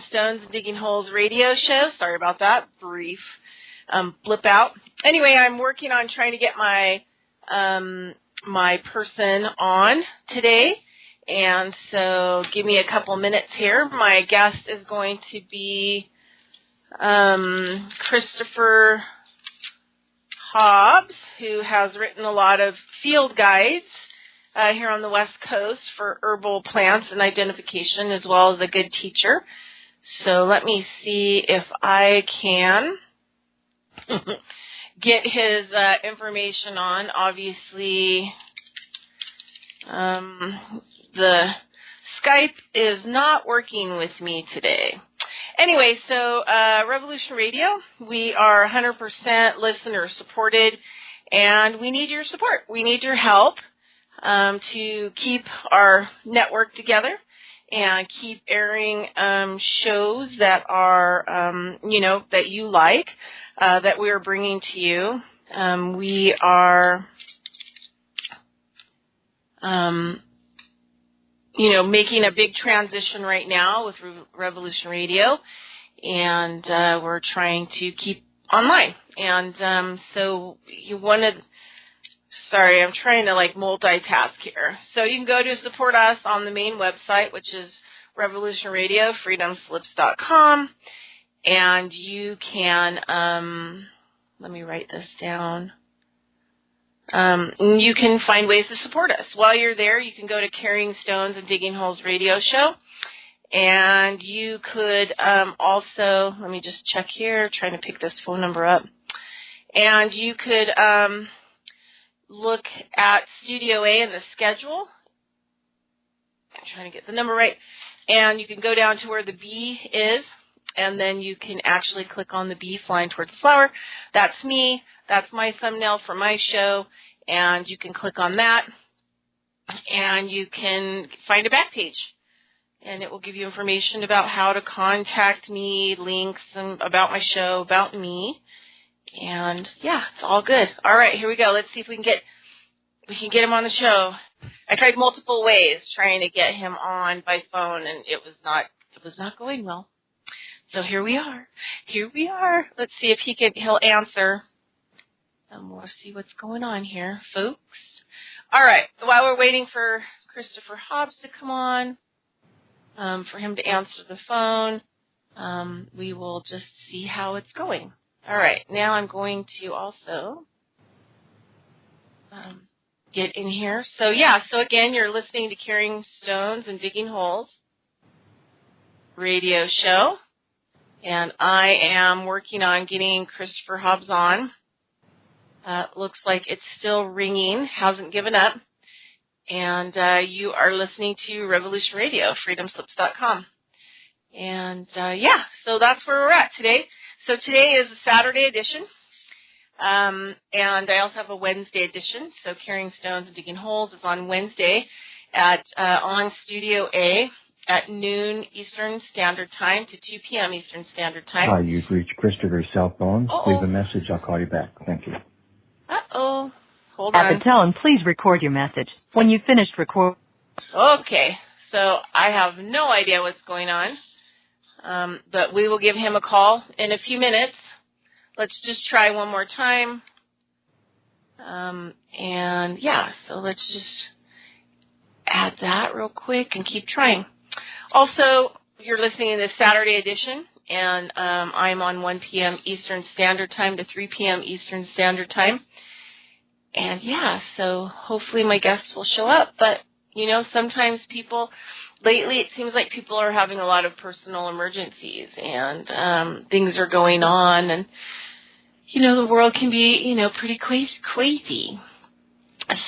Stones and Digging Holes radio show. Sorry about that brief blip out. Anyway, I'm working on trying to get my my person on today, and so give me a couple minutes here. My guest is going to be Christopher Hobbs, who has written a lot of field guides here on the West Coast for herbal plants and identification, as well as a good teacher. So let me see if I can get his information on. Obviously, the Skype is not working with me today. Anyway, so Revolution Radio, we are 100% listener supported, and we need your support. We need your help to keep our network together and keep airing shows that are, that you like, that we are bringing to you. We are, making a big transition right now with Revolution Radio, and we're trying to keep online. And so you wanted... Sorry, I'm trying to multitask here. So you can go to support us on the main website, which is Revolution Radio, freedomslips.com, and you can, let me write this down. You can find ways to support us. While you're there, you can go to Carrying Stones and Digging Holes radio show, and you could also, let me just check here, trying to pick this phone number up, and you could look at Studio A in the schedule. I'm trying to get the number right. And you can go down to where the bee is, and then you can actually click on the bee flying towards the flower. That's me. That's my thumbnail for my show, and you can click on that, and you can find a back page, and it will give you information about how to contact me, links, and about my show, about me. And yeah, it's all good. All right, here we go. Let's see if we can get him on the show. I tried multiple ways trying to get him on by phone, and it was not going well. So here we are. Let's see if he'll answer. And we'll see what's going on here, folks. All right. While we're waiting for Christopher Hobbs to come on, for him to answer the phone, we will just see how it's going. All right, now I'm going to also get in here. So again, you're listening to Carrying Stones and Digging Holes radio show, and I am working on getting Christopher Hobbs on. Looks like it's still ringing, hasn't given up, and you are listening to Revolution Radio, freedomslips.com. And so that's where we're at today. So today is a Saturday edition, and I also have a Wednesday edition. So Carrying Stones and Digging Holes is on Wednesday on Studio A at noon Eastern Standard Time to 2 p.m. Eastern Standard Time. Hi, you've reached Christopher's cell phone. Leave a message. I'll call you back. Thank you. Uh-oh. Hold on. At the tone, please record your message. When you've finished recording. Okay. So I have no idea what's going on. But we will give him a call in a few minutes. Let's just try one more time. So let's just add that real quick and keep trying. Also, you're listening to the Saturday edition, and I'm on 1 p.m. Eastern Standard Time to 3 p.m. Eastern Standard Time. And so hopefully my guests will show up. But, sometimes lately it seems like people are having a lot of personal emergencies, and things are going on, and, the world can be, pretty crazy.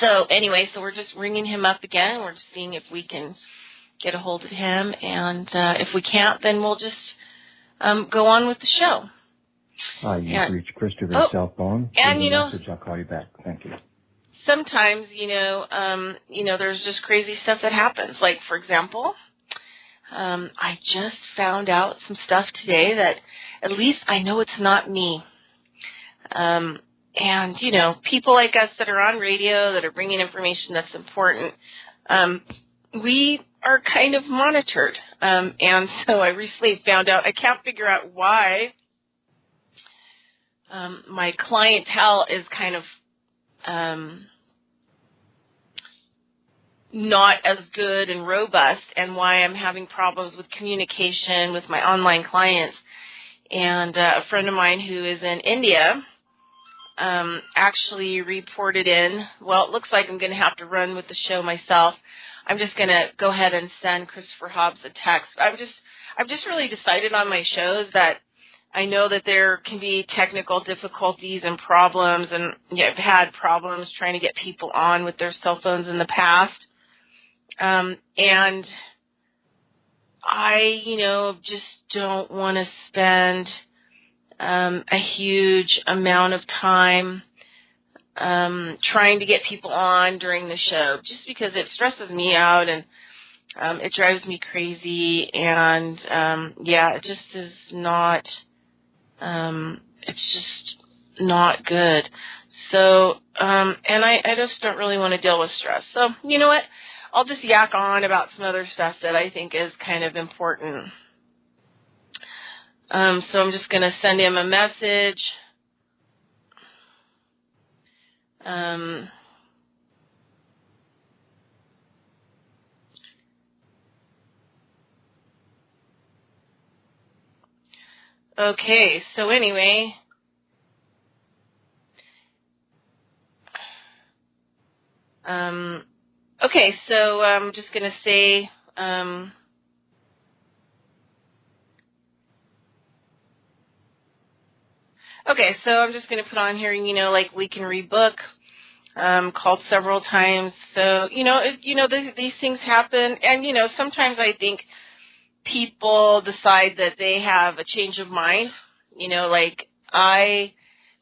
So anyway, we're just ringing him up again. We're just seeing if we can get a hold of him, and if we can't, then we'll just go on with the show. Hi, you've reached Christopher's cell phone. And, Leave a message. I'll call you back. Thank you. Sometimes, there's just crazy stuff that happens. Like, for example, I just found out some stuff today that at least I know it's not me. People like us that are on radio, that are bringing information that's important, we are kind of monitored. And so I recently found out, I can't figure out why my clientele is kind of not as good and robust, and why I'm having problems with communication with my online clients. And a friend of mine who is in India actually reported in, well, it looks like I'm going to have to run with the show myself. I'm just going to go ahead and send Christopher Hobbs a text. I've just really decided on my shows that I know that there can be technical difficulties and problems, and I've had problems trying to get people on with their cell phones in the past. And I, just don't want to spend a huge amount of time trying to get people on during the show, just because it stresses me out and it drives me crazy. And it just is not. It's just not good. So, and I just don't really want to deal with stress. So, you know what? I'll just yak on about some other stuff that I think is kind of important. So I'm just going to send him a message. Okay, so anyway, okay, so I'm just going to say, okay, so I'm just going to put on here, like we can rebook, called several times. So, these things happen, and, sometimes I think people decide that they have a change of mind. Like I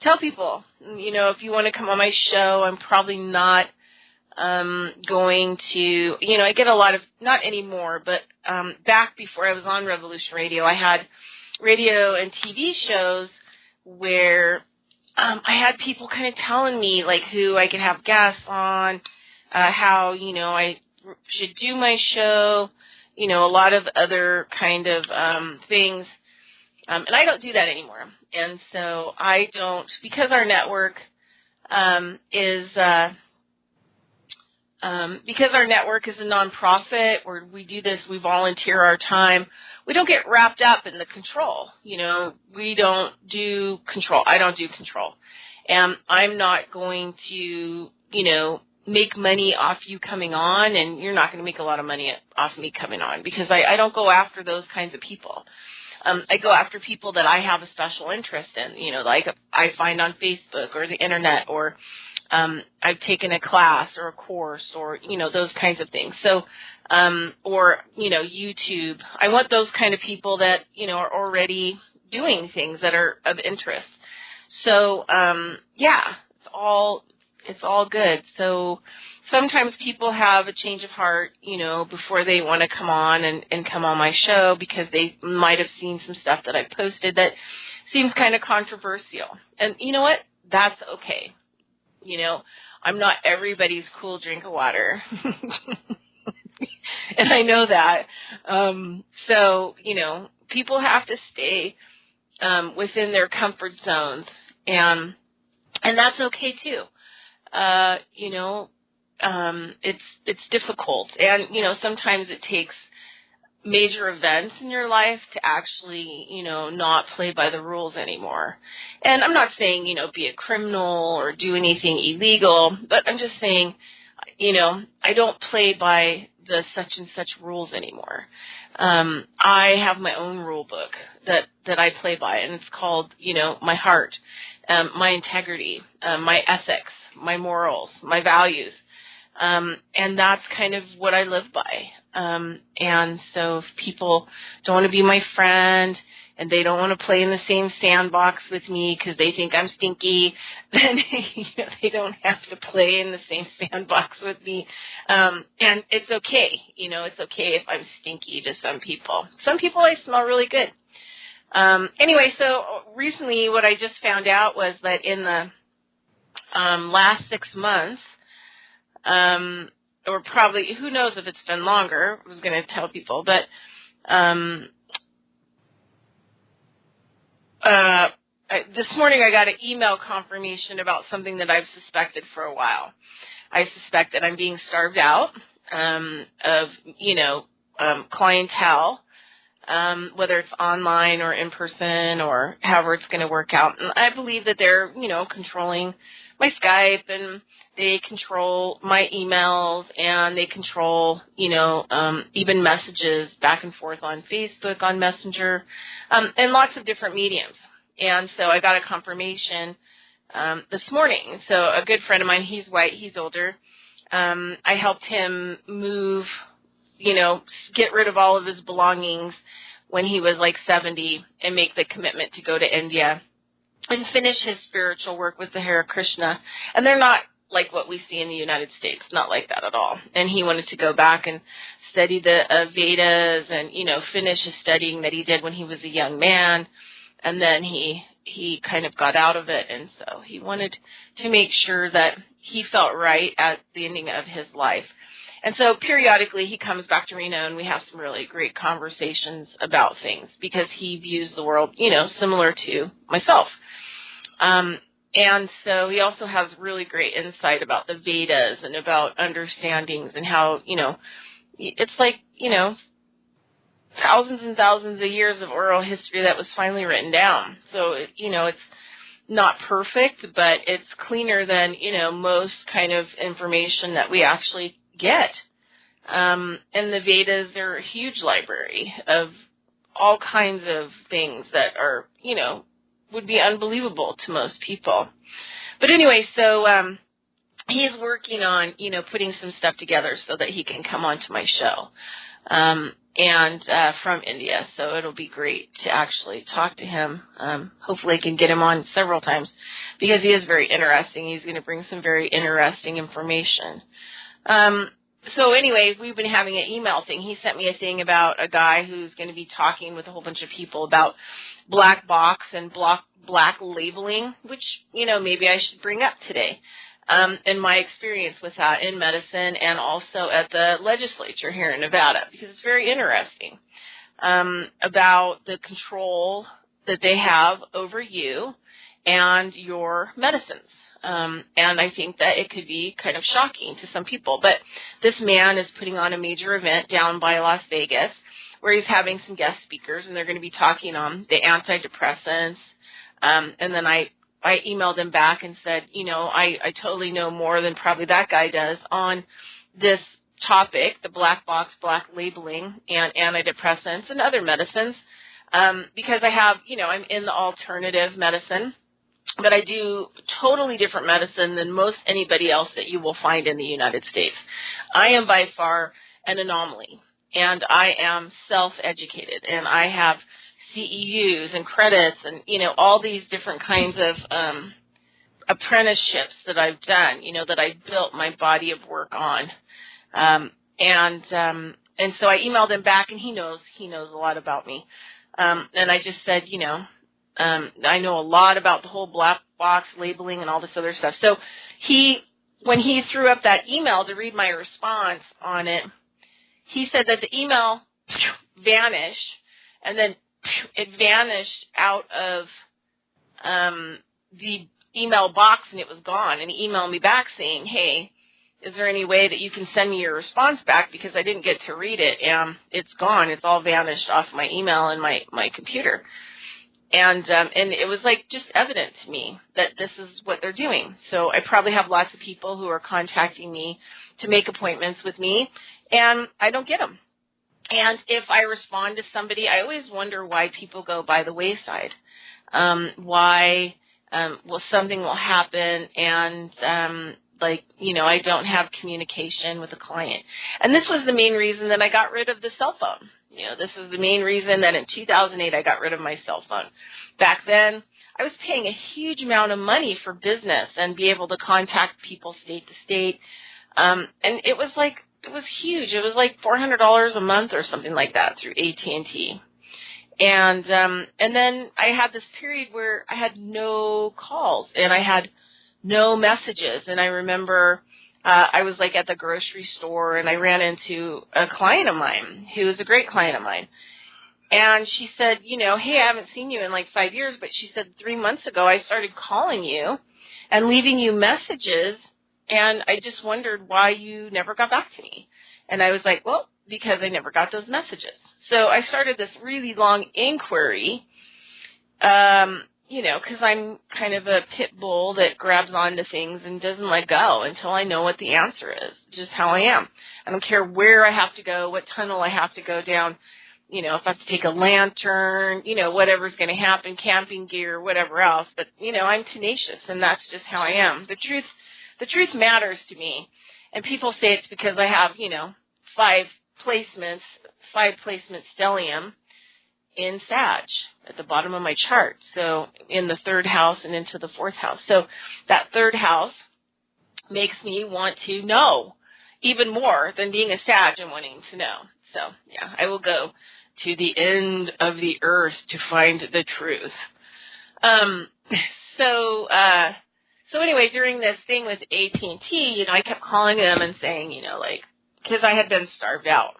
tell people, if you want to come on my show, I'm probably not going to, I get a lot of, not anymore, but back before I was on Revolution Radio, I had radio and TV shows where I had people kind of telling me, like, who I could have guests on, how, I should do my show, a lot of other kind of things. And I don't do that anymore. And so I don't, because our network is a nonprofit, where we do this, we volunteer our time, we don't get wrapped up in the control. We don't do control. I don't do control. And I'm not going to, make money off you coming on, and you're not going to make a lot of money off me coming on, because I don't go after those kinds of people. I go after people that I have a special interest in, like I find on Facebook or the internet, or I've taken a class or a course, or, those kinds of things. So, or, YouTube. I want those kind of people that, are already doing things that are of interest. So, it's all good. So sometimes people have a change of heart, before they want to come on and come on my show, because they might have seen some stuff that I posted that seems kind of controversial. And you know what? That's okay. I'm not everybody's cool drink of water. And I know that. So, people have to stay within their comfort zones, and that's okay too. It's difficult, and sometimes it takes major events in your life to actually not play by the rules anymore. And I'm not saying be a criminal or do anything illegal, but I'm just saying I don't play by the such and such rules anymore. I have my own rule book that I play by, and it's called my heart, my integrity, my ethics, my morals, my values. And that's kind of what I live by. And so if people don't want to be my friend, and they don't want to play in the same sandbox with me because they think I'm stinky, then they don't have to play in the same sandbox with me. And it's okay. It's okay if I'm stinky to some people. Some people I smell really good. Anyway, so recently what I just found out was that in the last 6 months, or probably, who knows if it's been longer, I was going to tell people, but this morning I got an email confirmation about something that I've suspected for a while. I suspect that I'm being starved out of, clientele, whether it's online or in person or however it's going to work out. And I believe that they're, controlling my Skype, and they control my emails, and they control, even messages back and forth on Facebook, on Messenger, and lots of different mediums. And so I got a confirmation this morning. So a good friend of mine, he's white, he's older. I helped him move, get rid of all of his belongings when he was like 70 and make the commitment to go to India and finish his spiritual work with the Hare Krishna. And they're not like what we see in the United States, not like that at all. And he wanted to go back and study the Vedas and, finish his studying that he did when he was a young man. And then he kind of got out of it, and so he wanted to make sure that he felt right at the ending of his life. And so periodically he comes back to Reno, and we have some really great conversations about things because he views the world, similar to myself. And so he also has really great insight about the Vedas and about understandings and how, it's like, thousands and thousands of years of oral history that was finally written down. So, it's not perfect, but it's cleaner than, most kind of information that we actually get. And the Vedas are a huge library of all kinds of things that are, would be unbelievable to most people. But anyway, so he's working on, putting some stuff together so that he can come onto my show. And from India, so it'll be great to actually talk to him. Hopefully I can get him on several times because he is very interesting. He's going to bring some very interesting information. So anyway, we've been having an email thing. He sent me a thing about a guy who's going to be talking with a whole bunch of people about black box and black labeling, which, maybe I should bring up today. And my experience with that in medicine and also at the legislature here in Nevada, because it's very interesting about the control that they have over you and your medicines. And I think that it could be kind of shocking to some people. But this man is putting on a major event down by Las Vegas where he's having some guest speakers, and they're going to be talking on the antidepressants. And then I emailed him back and said, I totally know more than probably that guy does on this topic, the black box, black labeling, and antidepressants and other medicines, because I have, I'm in the alternative medicine, but I do totally different medicine than most anybody else that you will find in the United States. I am by far an anomaly, and I am self-educated, and I have CEUs and credits and, all these different kinds of apprenticeships that I've done, that I built my body of work on. And so I emailed him back, and he knows a lot about me. And I just said, I know a lot about the whole black box labeling and all this other stuff. So when he threw up that email to read my response on it, he said that the email vanished, and then it vanished out of the email box, and it was gone. And he emailed me back saying, hey, is there any way that you can send me your response back, because I didn't get to read it, and it's gone. It's all vanished off my email and my computer. And it was like just evident to me that this is what they're doing. So I probably have lots of people who are contacting me to make appointments with me, and I don't get them. And if I respond to somebody, I always wonder why people go by the wayside. Why something will happen and I don't have communication with the client. And this was the main reason that I got rid of the cell phone. This is the main reason that in 2008 I got rid of my cell phone. Back then, I was paying a huge amount of money for business and be able to contact people state to state. And it was huge. It was like $400 a month or something like that through AT&T. And then I had this period where I had no calls and I had no messages. And I remember I was like at the grocery store, and I ran into a client of mine who was a great client of mine. And she said, hey, I haven't seen you in like 5 years, but she said 3 months ago I started calling you and leaving you messages, and I just wondered why you never got back to me. And I was like, well, because I never got those messages. So I started this really long inquiry, because I'm kind of a pit bull that grabs onto things and doesn't let go until I know what the answer is, just how I am. I don't care where I have to go, what tunnel I have to go down, if I have to take a lantern, whatever's going to happen, camping gear, whatever else. But, I'm tenacious, and that's just how I am. The truth matters to me. And people say it's because I have, 5 placements stellium in Sag at the bottom of my chart. So in the 3rd house and into the 4th house. So that 3rd house makes me want to know even more than being a Sag and wanting to know. So, yeah, I will go to the end of the earth to find the truth. So anyway, during this thing with AT&T, I kept calling them and saying, because I had been starved out.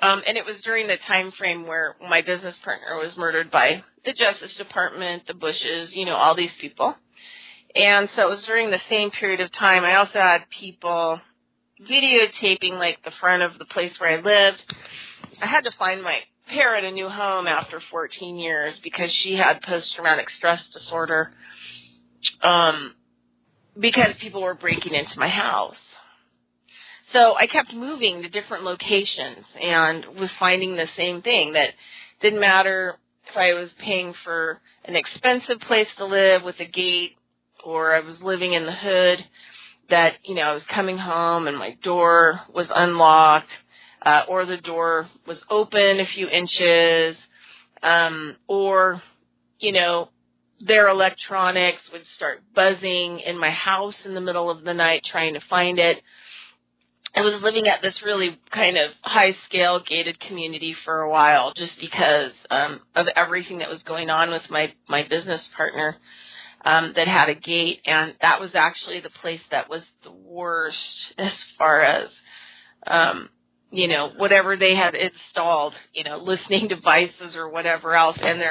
And it was during the time frame where my business partner was murdered by the Justice Department, the Bushes, all these people. And so it was during the same period of time. I also had people videotaping, like, the front of the place where I lived. I had to find my parrot a new home after 14 years because she had post-traumatic stress disorder because people were breaking into my house. So I kept moving to different locations and was finding the same thing, that didn't matter if I was paying for an expensive place to live with a gate or I was living in the hood, that, I was coming home and my door was unlocked or the door was open a few inches or, their electronics would start buzzing in my house in the middle of the night trying to find it. I was living at this really kind of high-scale gated community for a while just because of everything that was going on with my business partner that had a gate, and that was actually the place that was the worst as far as, whatever they had installed, listening devices or whatever else, and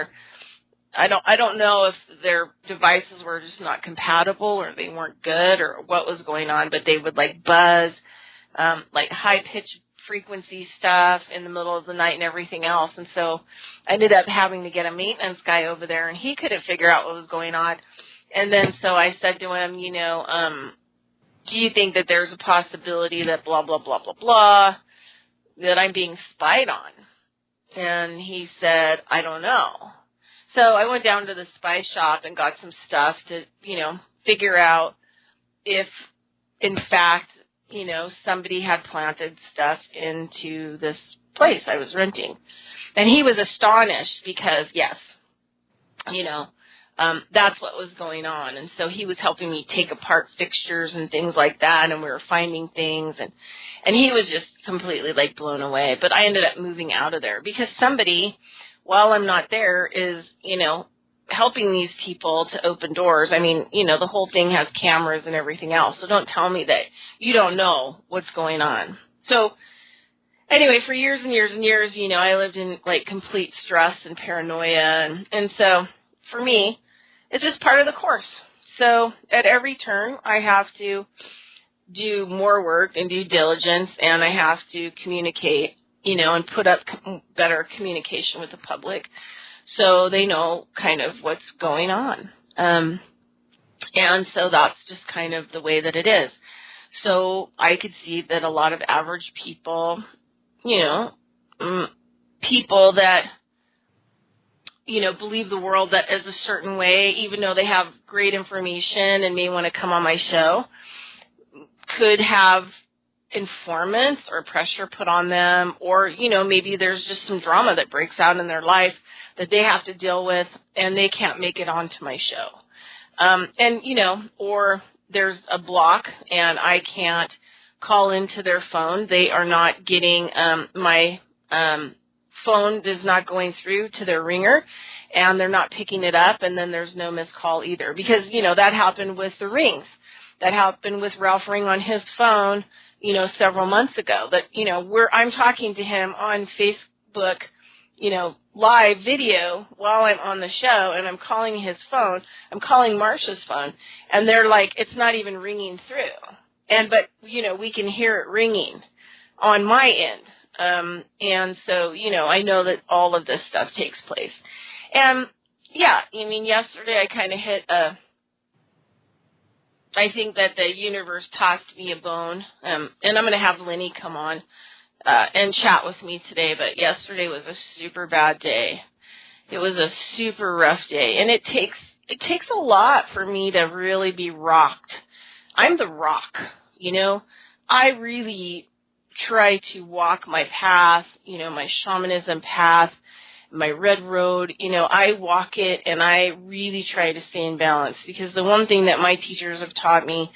I don't know if their devices were just not compatible or they weren't good or what was going on, but they would like buzz, like high-pitched frequency stuff in the middle of the night and everything else. And so I ended up having to get a maintenance guy over there, and he couldn't figure out what was going on. And then so I said to him, do you think that there's a possibility that blah, blah, blah, blah, blah, that I'm being spied on? And he said, I don't know. So I went down to the spy shop and got some stuff to, figure out if, in fact, somebody had planted stuff into this place I was renting. And he was astonished because, yes, that's what was going on. And so he was helping me take apart fixtures and things like that, and we were finding things. And he was just completely, like, blown away. But I ended up moving out of there because somebody, while I'm not there, is, helping these people to open doors. I mean, the whole thing has cameras and everything else. So don't tell me that you don't know what's going on. So anyway, for years and years and years, I lived in like complete stress and paranoia. And so for me, it's just part of the course. So at every turn, I have to do more work and due diligence, and I have to communicate, and put up better communication with the public, so they know kind of what's going on. And so that's just kind of the way that it is. So I could see that a lot of average people, people that, believe the world that is a certain way, even though they have great information and may want to come on my show, could have informants or pressure put on them, or, maybe there's just some drama that breaks out in their life that they have to deal with and they can't make it onto my show. Or there's a block and I can't call into their phone. They are not getting, my phone is not going through to their ringer and they're not picking it up, and then there's no missed call either because, that happened with the rings. that happened with Ralph Ring on his phone, several months ago. That, I'm talking to him on Facebook, live video while I'm on the show, and I'm calling his phone. I'm calling Marsha's phone, and they're like, it's not even ringing through. But we can hear it ringing on my end. And so, I know that all of this stuff takes place. And, yeah, yesterday I kind of hit I think that the universe tossed me a bone. And I'm going to have Lenny come on and chat with me today. But yesterday was a super bad day. It was a super rough day. And it takes a lot for me to really be rocked. I'm the rock, I really try to walk my path, my shamanism path, my red road, I walk it, and I really try to stay in balance, because the one thing that my teachers have taught me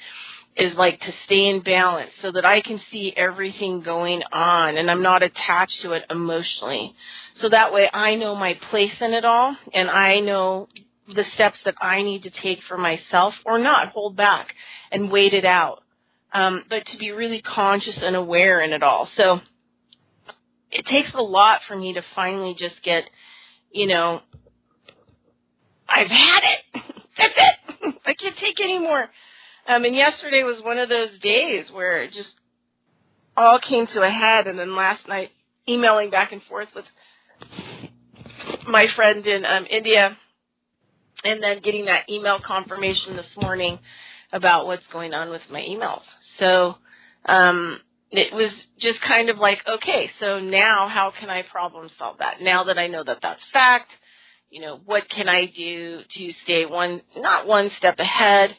is like to stay in balance so that I can see everything going on and I'm not attached to it emotionally. So that way I know my place in it all, and I know the steps that I need to take for myself, or not hold back and wait it out. But to be really conscious and aware in it all. So it takes a lot for me to finally just get, I've had it. That's it. I can't take any more. And yesterday was one of those days where it just all came to a head. And then last night, emailing back and forth with my friend in India, and then getting that email confirmation this morning about what's going on with my emails. So it was just kind of like, okay, so now how can I problem solve that? Now that I know that that's fact, what can I do to stay not one step ahead,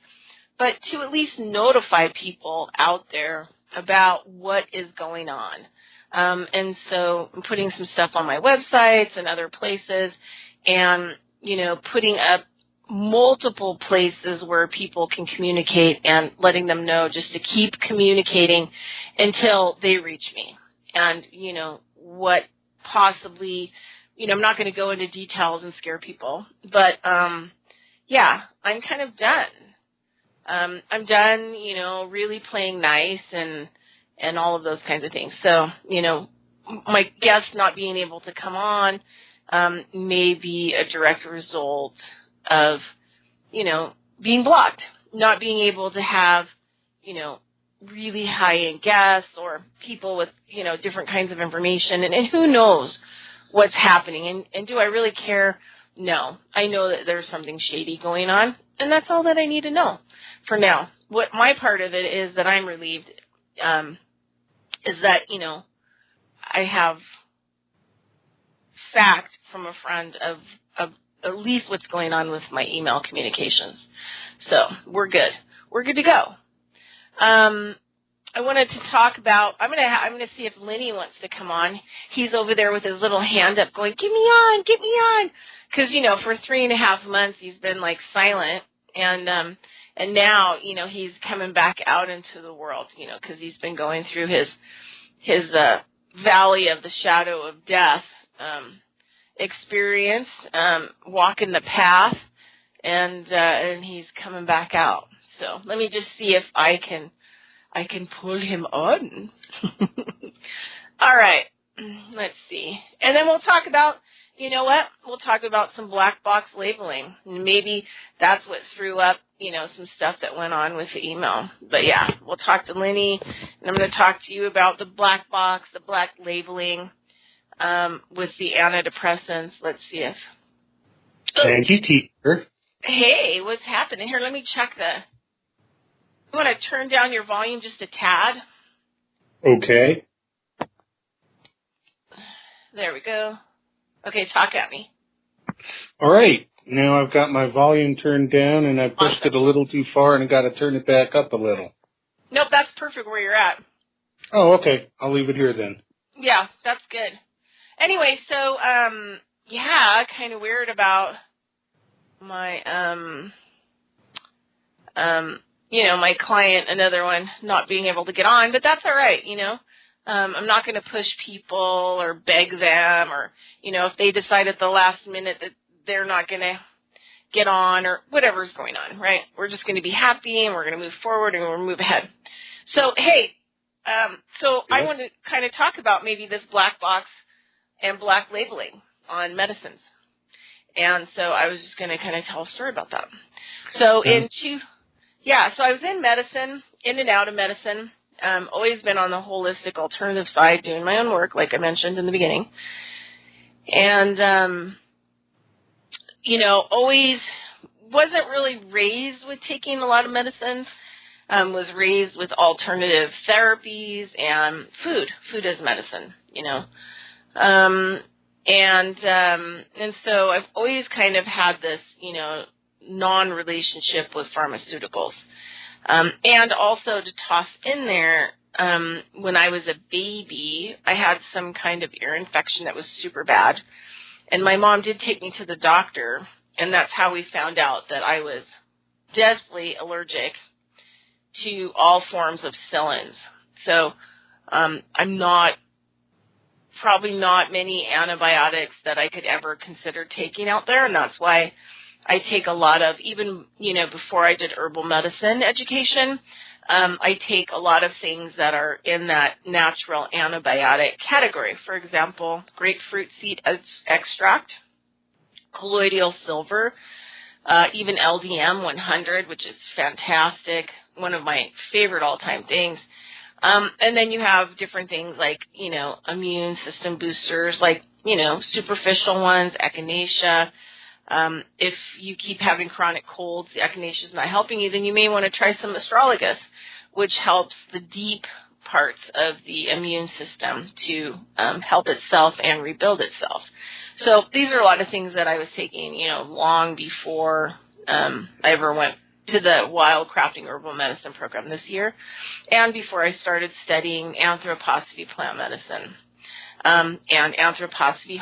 but to at least notify people out there about what is going on. And so I'm putting some stuff on my websites and other places, and, putting up multiple places where people can communicate, and letting them know just to keep communicating until they reach me. And, what possibly, I'm not going to go into details and scare people, but, yeah, I'm kind of done. I'm done, really playing nice and all of those kinds of things. So, my guest not being able to come on may be a direct result of, being blocked, not being able to have, really high-end guests or people with, different kinds of information. And who knows what's happening. And do I really care? No. I know that there's something shady going on, and that's all that I need to know for now. What my part of it is that I'm relieved is that, I have fact from a friend of at least what's going on with my email communications. So we're good. We're good to go. I wanted to talk about, I'm going to see if Lenny wants to come on. He's over there with his little hand up going, get me on. Because, for 3.5 months he's been like silent. And now, he's coming back out into the world, because he's been going through his valley of the shadow of death experience, walking the path, and he's coming back out. So let me just see if I can pull him on. All right, let's see. And then we'll talk about, we'll talk about some black box labeling. Maybe that's what threw up, some stuff that went on with the email. But yeah, we'll talk to Lenny, and I'm going to talk to you about the black box, the black labeling, with the antidepressants. Let's see if... Thank you, teacher. Hey, what's happening? Here, let me check You want to turn down your volume just a tad? Okay. There we go. Okay, talk at me. All right. Now I've got my volume turned down, and I pushed it a little too far, and I got to turn it back up a little. Nope, that's perfect where you're at. Oh, okay. I'll leave it here then. Yeah, that's good. Anyway, so, yeah, kind of weird about my, my client, another one, not being able to get on, but that's all right, I'm not going to push people or beg them, or, if they decide at the last minute that they're not going to get on or whatever's going on, right? We're just going to be happy and we're going to move forward and we're going to move ahead. So, hey, I want to kind of talk about maybe this black box and black labeling on medicines. And so I was just going to kind of tell a story about that. So so I was in medicine, in and out of medicine, always been on the holistic alternative side doing my own work, like I mentioned in the beginning. And, always wasn't really raised with taking a lot of medicines, was raised with alternative therapies and food as medicine, And so I've always kind of had this, non-relationship with pharmaceuticals. And also to toss in there, when I was a baby, I had some kind of ear infection that was super bad. And my mom did take me to the doctor, and that's how we found out that I was deathly allergic to all forms of psyllins. So I'm probably not many antibiotics that I could ever consider taking out there, and that's why I take a lot of, even, before I did herbal medicine education, I take a lot of things that are in that natural antibiotic category. For example, grapefruit seed extract, colloidal silver, even LDM 100, which is fantastic, one of my favorite all-time things. And then you have different things like, immune system boosters, like, superficial ones, echinacea. If you keep having chronic colds, the echinacea is not helping you, then you may want to try some astragalus, which helps the deep parts of the immune system to help itself and rebuild itself. So these are a lot of things that I was taking, long before I ever went to the Wild Crafting Herbal Medicine program this year, and before I started studying anthroposophy plant medicine. And anthroposophy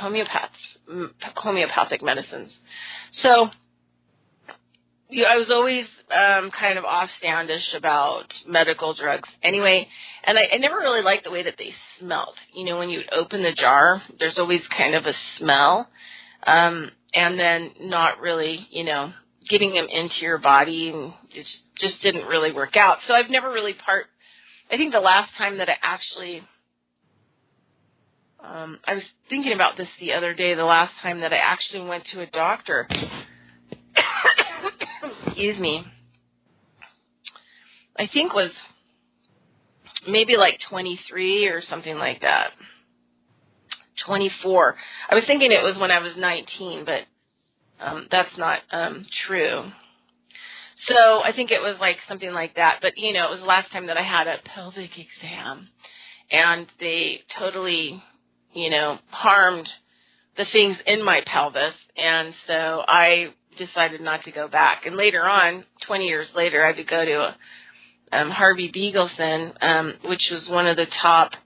homeopathic medicines. So I was always kind of offstandish about medical drugs anyway, and I never really liked the way that they smelled. When you would open the jar, there's always kind of a smell, and then not really, getting them into your body, and it just didn't really work out. So I've never really I think the last time that I actually... I was thinking about this the other day, the last time that I actually went to a doctor. Excuse me. I think was maybe like 23 or something like that. 24. I was thinking it was when I was 19, but that's not true. So I think it was like something like that. But, it was the last time that I had a pelvic exam. And they totally... harmed the things in my pelvis, and so I decided not to go back. And later on, 20 years later, I had to go to Harvey Beagleson, which was one of the top,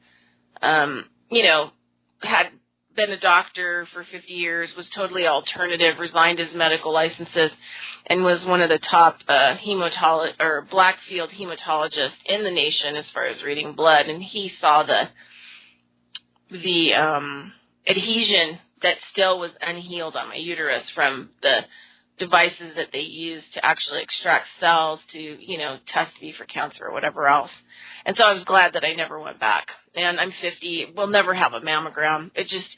had been a doctor for 50 years, was totally alternative, resigned his medical licenses, and was one of the top black field hematologists in the nation as far as reading blood. And he saw the adhesion that still was unhealed on my uterus from the devices that they used to actually extract cells to, test me for cancer or whatever else. And so I was glad that I never went back. And I'm 50, we'll never have a mammogram. It just,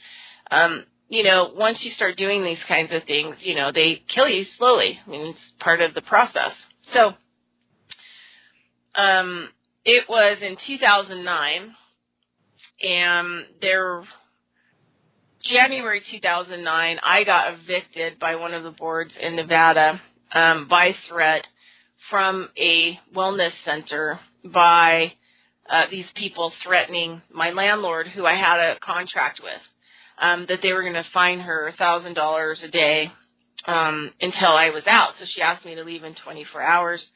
once you start doing these kinds of things, they kill you slowly. I mean, it's part of the process. So it was in 2009. And January 2009, I got evicted by one of the boards in Nevada by threat from a wellness center by these people threatening my landlord, who I had a contract with, that they were going to fine her $1,000 a day until I was out. So she asked me to leave in 24 hours.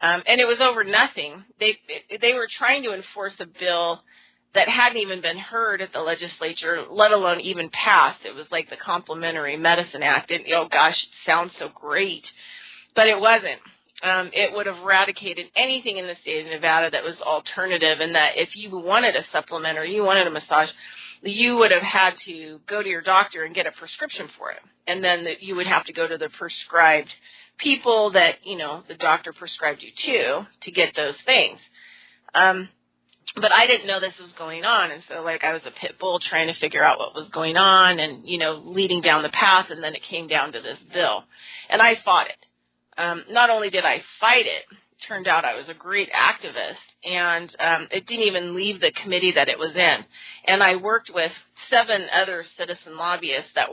And it was over nothing. They were trying to enforce a bill that hadn't even been heard at the legislature, let alone even passed. It was like the Complementary Medicine Act. And, oh, gosh, it sounds so great. But it wasn't. it would have eradicated anything in the state of Nevada that was alternative, and that if you wanted a supplement or you wanted a massage, you would have had to go to your doctor and get a prescription for it. And then you would have to go to the prescribed people that, the doctor prescribed you to get those things. But I didn't know this was going on, and so, I was a pit bull trying to figure out what was going on and, leading down the path, and then it came down to this bill. And I fought it. Not only did I fight it, turned out I was a great activist, and it didn't even leave the committee that it was in. And I worked with 7 other citizen lobbyists that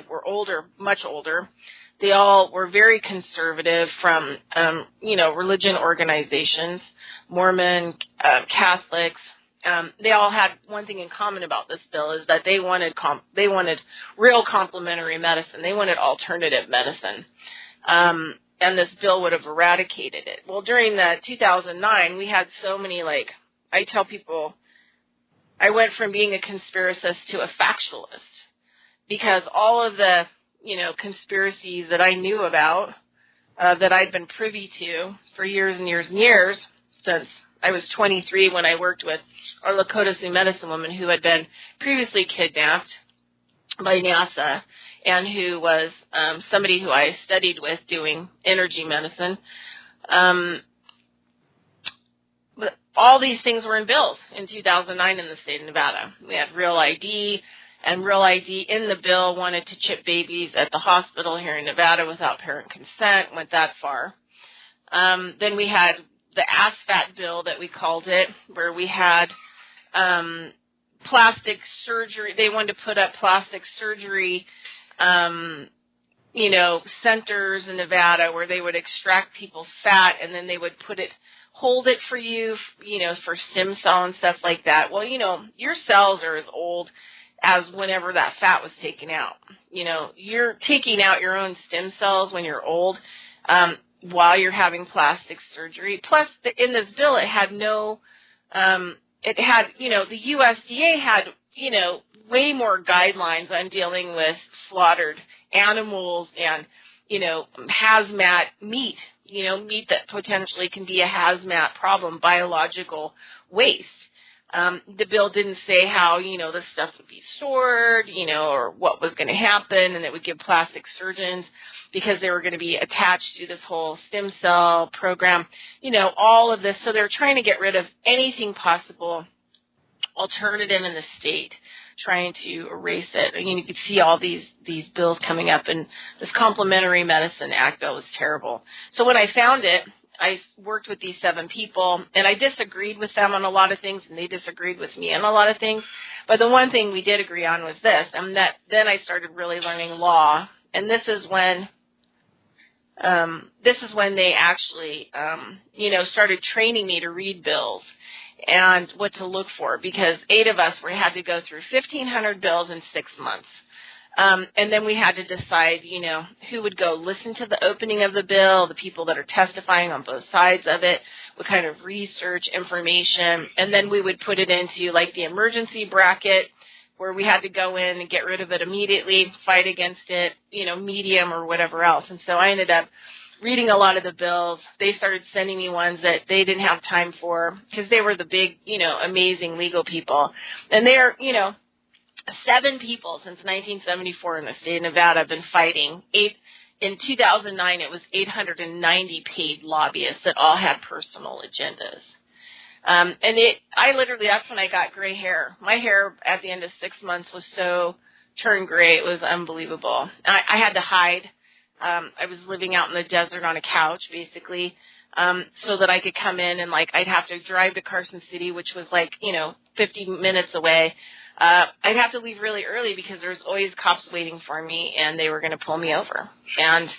were older, much older. They all were very conservative from, religion organizations, Mormon, Catholics. They all had one thing in common about this bill is that they wanted real complementary medicine. They wanted alternative medicine. And this bill would have eradicated it. Well, during the 2009, we had so many, I tell people, I went from being a conspiracist to a factualist because all of the, conspiracies that I knew about, that I'd been privy to for years and years and years, since I was 23 when I worked with our Lakota Sioux medicine woman who had been previously kidnapped by NASA and who was somebody who I studied with doing energy medicine. But all these things were in bills in 2009 in the state of Nevada. We had Real ID, and Real ID in the bill wanted to chip babies at the hospital here in Nevada without parent consent, went that far. Then we had the ASFAT bill that we called it, where we had plastic surgery. They wanted to put up plastic surgery centers in Nevada where they would extract people's fat and then they would hold it for you, for stem cell and stuff like that. Well, your cells are as old as whenever that fat was taken out. You're taking out your own stem cells when you're old, while you're having plastic surgery. Plus, in this bill, it had the USDA had, way more guidelines on dealing with slaughtered animals and, hazmat meat, meat that potentially can be a hazmat problem, biological waste. The bill didn't say how, the stuff would be stored, or what was going to happen, and it would give plastic surgeons, because they were going to be attached to this whole stem cell program, all of this. So they're trying to get rid of anything possible alternative in the state, trying to erase it. You could see all these bills coming up, and this Complementary Medicine Act bill was terrible. So when I found it, I worked with these 7 people, and I disagreed with them on a lot of things, and they disagreed with me on a lot of things. But the one thing we did agree on was this, and then I started really learning law, and this is when they actually, started training me to read bills and what to look for, because 8 of us had to go through 1,500 bills in 6 months. And then we had to decide, who would go listen to the opening of the bill, the people that are testifying on both sides of it, what kind of research, information, and then we would put it into the emergency bracket where we had to go in and get rid of it immediately, fight against it, medium or whatever else. And so I ended up reading a lot of the bills. They started sending me ones that they didn't have time for because they were the big, amazing legal people. And they're, 7 people since 1974 in the state of Nevada have been fighting. In 2009, it was 890 paid lobbyists that all had personal agendas. That's when I got gray hair. My hair at the end of 6 months was so turned gray, it was unbelievable. I had to hide. I was living out in the desert on a couch, basically, so that I could come in and, I'd have to drive to Carson City, which was 50 minutes away. I'd have to leave really early because there was always cops waiting for me, and they were going to pull me over. And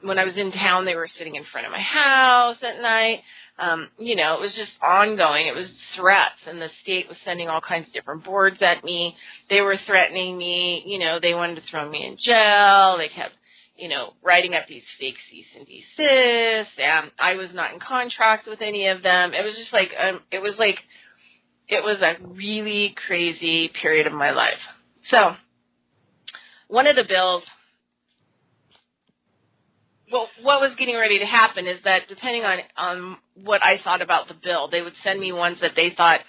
when I was in town, they were sitting in front of my house at night. It was just ongoing. It was threats, and the state was sending all kinds of different boards at me. They were threatening me. They wanted to throw me in jail. They kept, writing up these fake cease and desist, and I was not in contract with any of them. It was just it was a really crazy period of my life. So one of the bills well, what was getting ready to happen is that depending on what I thought about the bill, they would send me ones that they thought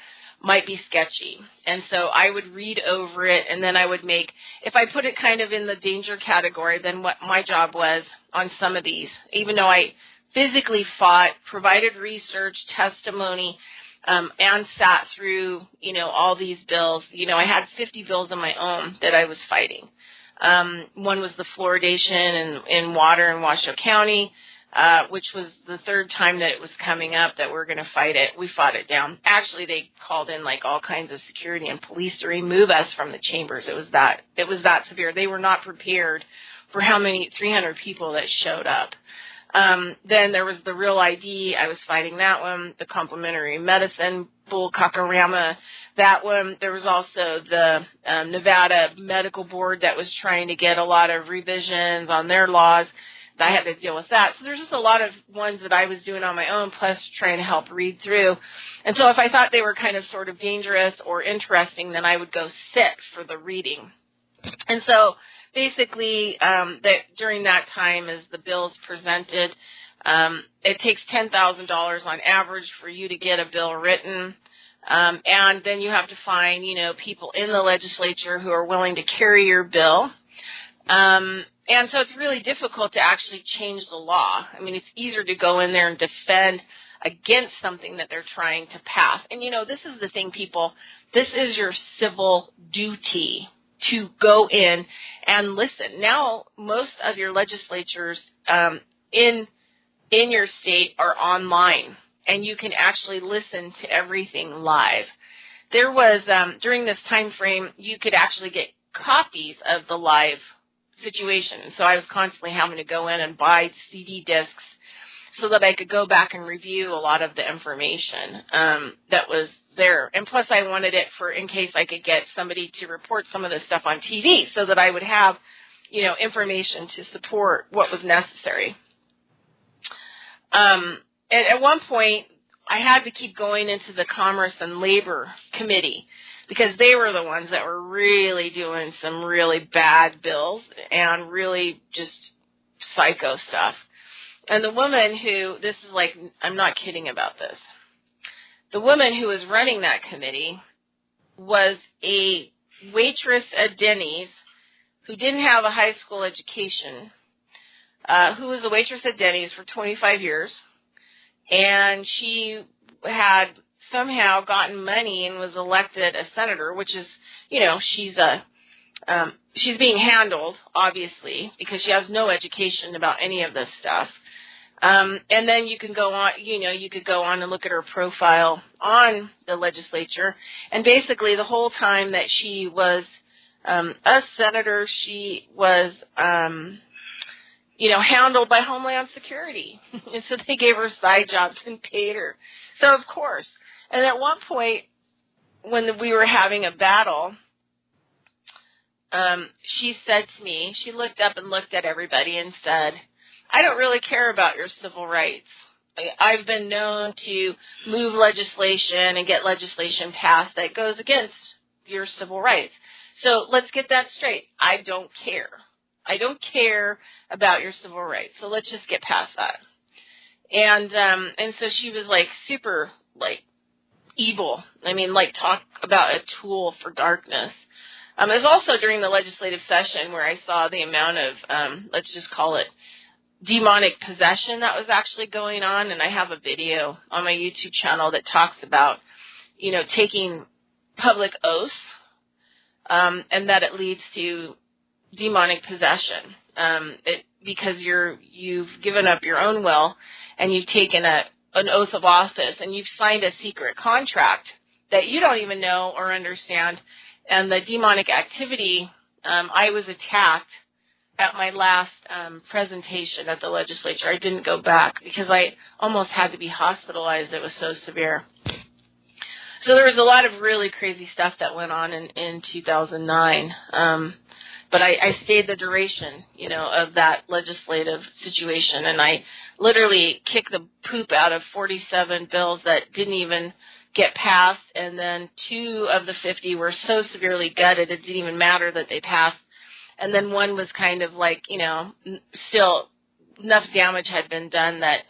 might be sketchy. And so I would read over it, and then I would make, if I put it kind of in the danger category, then what my job was on some of these, even though I physically fought, provided research, testimony, and sat through, all these bills. I had 50 bills of my own that I was fighting. One was the fluoridation in water in Washoe County, which was the third time that it was coming up that we're going to fight it. We fought it down. Actually, they called in like all kinds of security and police to remove us from the chambers. It was that severe. They were not prepared for how many 300 people that showed up. Then there was the Real ID. I was fighting that one. The complementary medicine, bull cockorama, that one. There was also the Nevada Medical Board that was trying to get a lot of revisions on their laws. I had to deal with that. So there's just a lot of ones that I was doing on my own, plus trying to help read through. And so if I thought they were kind of sort of dangerous or interesting, then I would go sit for the reading. And so basically, during that time, as the bill's presented, it takes $10,000 on average for you to get a bill written. And then you have to find, people in the legislature who are willing to carry your bill. And so it's really difficult to actually change the law. I mean, it's easier to go in there and defend against something that they're trying to pass. And, this is the thing, people. This is your civil duty to go in and listen. Now, most of your legislatures in your state are online, and you can actually listen to everything live. There was, during this time frame, you could actually get copies of the live situation. So I was constantly having to go in and buy CD discs so that I could go back and review a lot of the information that was there. And plus I wanted it for in case I could get somebody to report some of this stuff on TV so that I would have, information to support what was necessary. At one point, I had to keep going into the Commerce and Labor Committee because they were the ones that were really doing some really bad bills and really just psycho stuff. And the woman who, this is like, I'm not kidding about this. The woman who was running that committee was a waitress at Denny's who didn't have a high school education, who was a waitress at Denny's for 25 years. And she had somehow gotten money and was elected a senator, which is, she's being handled, obviously, because she has no education about any of this stuff. And then you can go on, you could go on and look at her profile on the legislature. And basically the whole time that she was a senator, she was, handled by Homeland Security. And so they gave her side jobs and paid her. So, of course. And at one point, when we were having a battle, she said to me, she looked up and looked at everybody and said, I don't really care about your civil rights. I've been known to move legislation and get legislation passed that goes against your civil rights. So let's get that straight. I don't care. I don't care about your civil rights. So let's just get past that. And so she was like super like evil. I mean, like talk about a tool for darkness. It was also during the legislative session where I saw the amount of, let's just call it demonic possession that was actually going on. And I have a video on my YouTube channel that talks about, taking public oaths, and that it leads to demonic possession, because you've given up your own will and you've taken an oath of office and you've signed a secret contract that you don't even know or understand. And the demonic activity, I was attacked at my last presentation at the legislature. I didn't go back because I almost had to be hospitalized. It was so severe. So there was a lot of really crazy stuff that went on in 2009. But I stayed the duration, of that legislative situation. And I literally kicked the poop out of 47 bills that didn't even get passed. And then 2 of the 50 were so severely gutted it didn't even matter that they passed. And then one was kind of like, still enough damage had been done that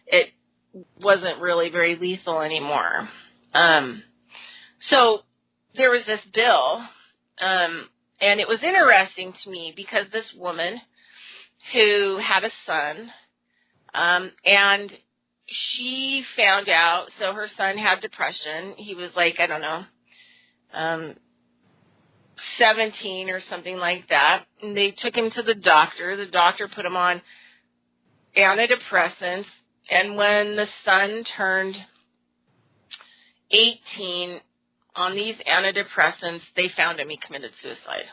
it wasn't really very lethal anymore. So there was this bill, and it was interesting to me because this woman who had a son, and she found out, so her son had depression. He was like, I don't know, 17 or something like that. And they took him to the doctor. The doctor put him on antidepressants. And when the son turned 18 on these antidepressants, they found him. He committed suicide.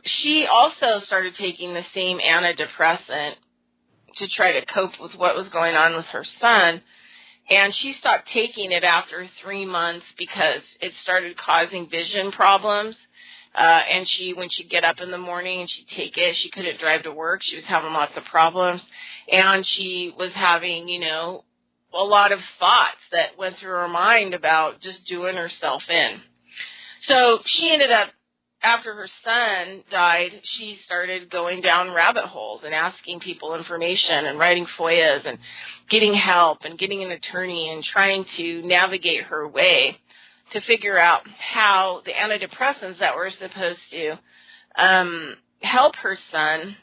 She also started taking the same antidepressant to try to cope with what was going on with her son. And she stopped taking it after 3 months because it started causing vision problems. And when she'd get up in the morning and she'd take it, she couldn't drive to work. She was having lots of problems. And she was having, a lot of thoughts that went through her mind about just doing herself in. So she ended up, after her son died, she started going down rabbit holes and asking people information and writing FOIAs and getting help and getting an attorney and trying to navigate her way to figure out how the antidepressants that were supposed to help her son,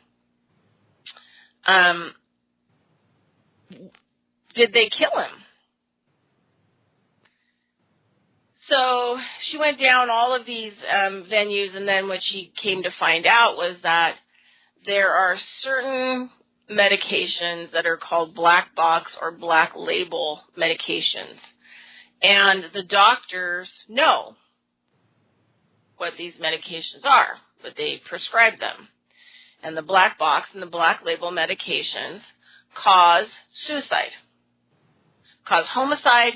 did they kill him? So she went down all of these venues, and then what she came to find out was that there are certain medications that are called black box or black label medications. And the doctors know what these medications are, but they prescribe them. And the black box and the black label medications cause suicide, cause homicide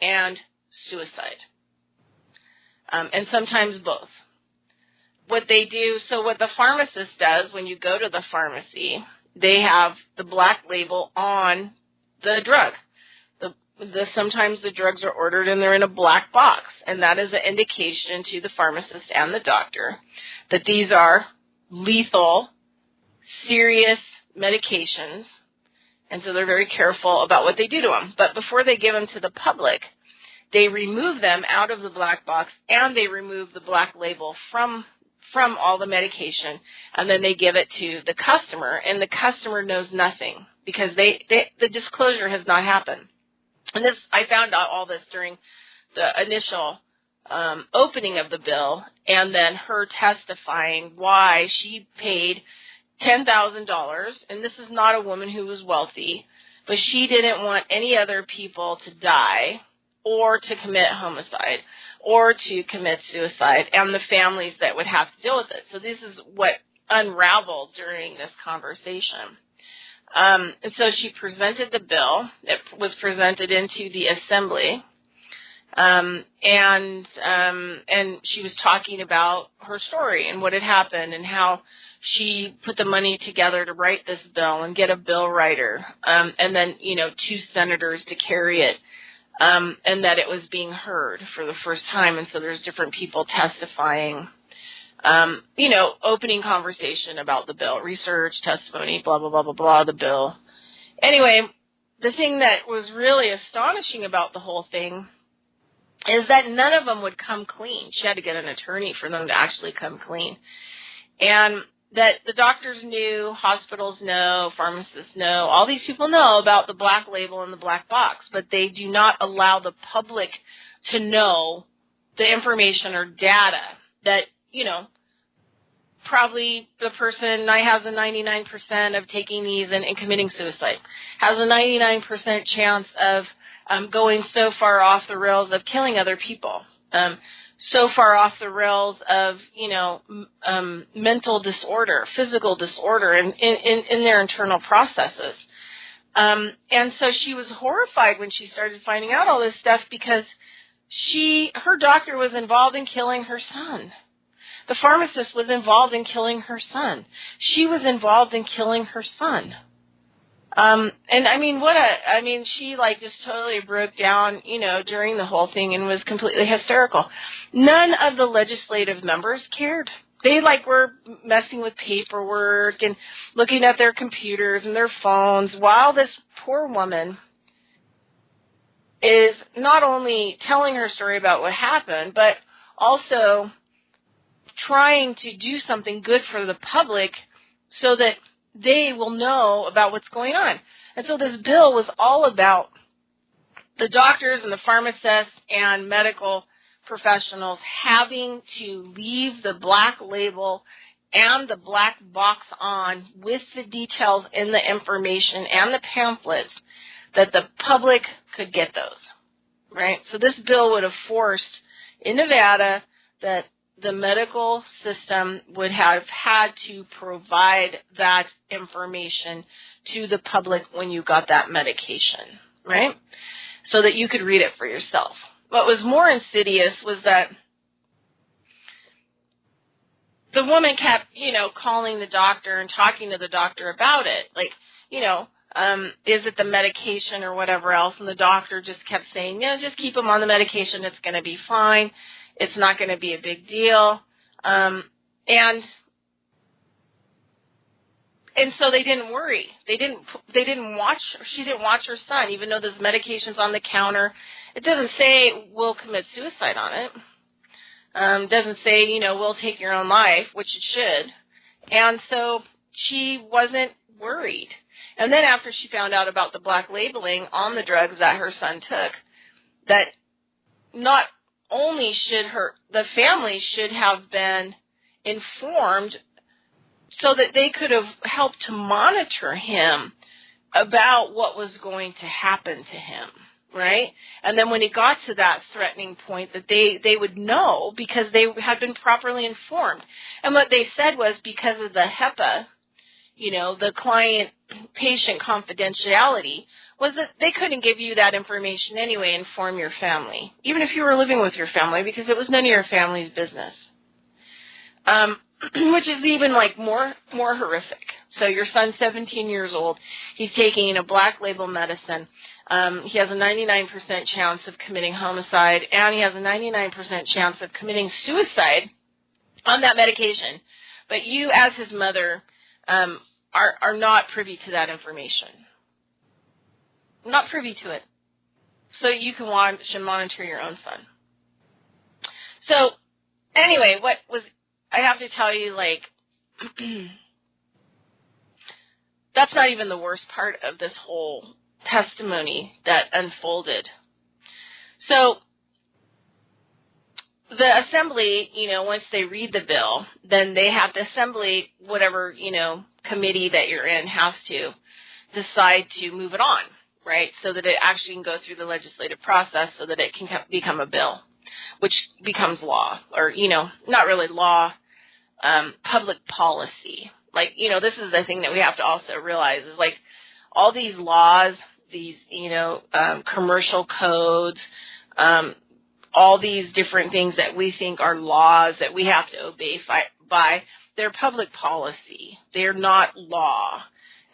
and suicide. And sometimes both. What they do, so what the pharmacist does when you go to the pharmacy, they have the black label on the drug. Sometimes the drugs are ordered and they're in a black box, and that is an indication to the pharmacist and the doctor that these are lethal, serious medications, and so they're very careful about what they do to them. But before they give them to the public, they remove them out of the black box, and they remove the black label from all the medication, and then they give it to the customer, and the customer knows nothing because the disclosure has not happened. And I found out all this during the initial opening of the bill, and then her testifying why she paid $10,000, and this is not a woman who was wealthy, but she didn't want any other people to die or to commit homicide or to commit suicide, and the families that would have to deal with it. So this is what unraveled during this conversation. And so she presented the bill. It was presented into the assembly, and she was talking about her story and what had happened and how she put the money together to write this bill and get a bill writer, and then 2 senators to carry it, and that it was being heard for the first time. And so there's different people testifying. Opening conversation about the bill, research, testimony, blah, blah, blah, blah, blah, the bill. Anyway, the thing that was really astonishing about the whole thing is that none of them would come clean. She had to get an attorney for them to actually come clean. And that the doctors knew, hospitals know, pharmacists know, all these people know about the black label and the black box, but they do not allow the public to know the information or data that, probably the person has a 99% of taking these and committing suicide, has a 99% chance of going so far off the rails of killing other people, so far off the rails of, mental disorder, physical disorder in their internal processes. And so she was horrified when she started finding out all this stuff because her doctor was involved in killing her son. The pharmacist was involved in killing her son. She was involved in killing her son. She just totally broke down, during the whole thing and was completely hysterical. None of the legislative members cared. they like were messing with paperwork and looking at their computers and their phones while this poor woman is not only telling her story about what happened, but also trying to do something good for the public so that they will know about what's going on. And so this bill was all about the doctors and the pharmacists and medical professionals having to leave the black label and the black box on with the details in the information and the pamphlets that the public could get those, right? So this bill would have forced in Nevada that the medical system would have had to provide that information to the public when you got that medication, right? So that you could read it for yourself. What was more insidious was that the woman kept, calling the doctor and talking to the doctor about it. Like, is it the medication or whatever else? And the doctor just kept saying, just keep him on the medication. It's going to be fine. It's not going to be a big deal. And so they didn't worry. They didn't watch. She didn't watch her son, even though this medication's on the counter. It doesn't say we'll commit suicide on it. It doesn't say, we'll take your own life, which it should. And so she wasn't worried. And then after she found out about the black labeling on the drugs that her son took, that not only should the family should have been informed so that they could have helped to monitor him about what was going to happen to him, right? And then when he got to that threatening point that they would know because they had been properly informed. And what they said was because of the HEPA, the client-patient confidentiality, was that they couldn't give you that information anyway, inform your family, even if you were living with your family, because it was none of your family's business. Which is even more horrific. So your son's 17 years old. He's taking a black label medicine. He has a 99% chance of committing homicide, and he has a 99% chance of committing suicide on that medication. But you, as his mother, are not privy to that information. Not privy to it. So you can watch and monitor your own son. So anyway, I have to tell you, that's not even the worst part of this whole testimony that unfolded. So the assembly, once they read the bill, then they have the assembly, whatever, committee that you're in has to decide to move it on, right, so that it actually can go through the legislative process so that it can become a bill, which becomes law, or, not really law, public policy. This is the thing that we have to also realize is, all these laws, these, commercial codes, all these different things that we think are laws that we have to obey by, they're public policy. They're not law.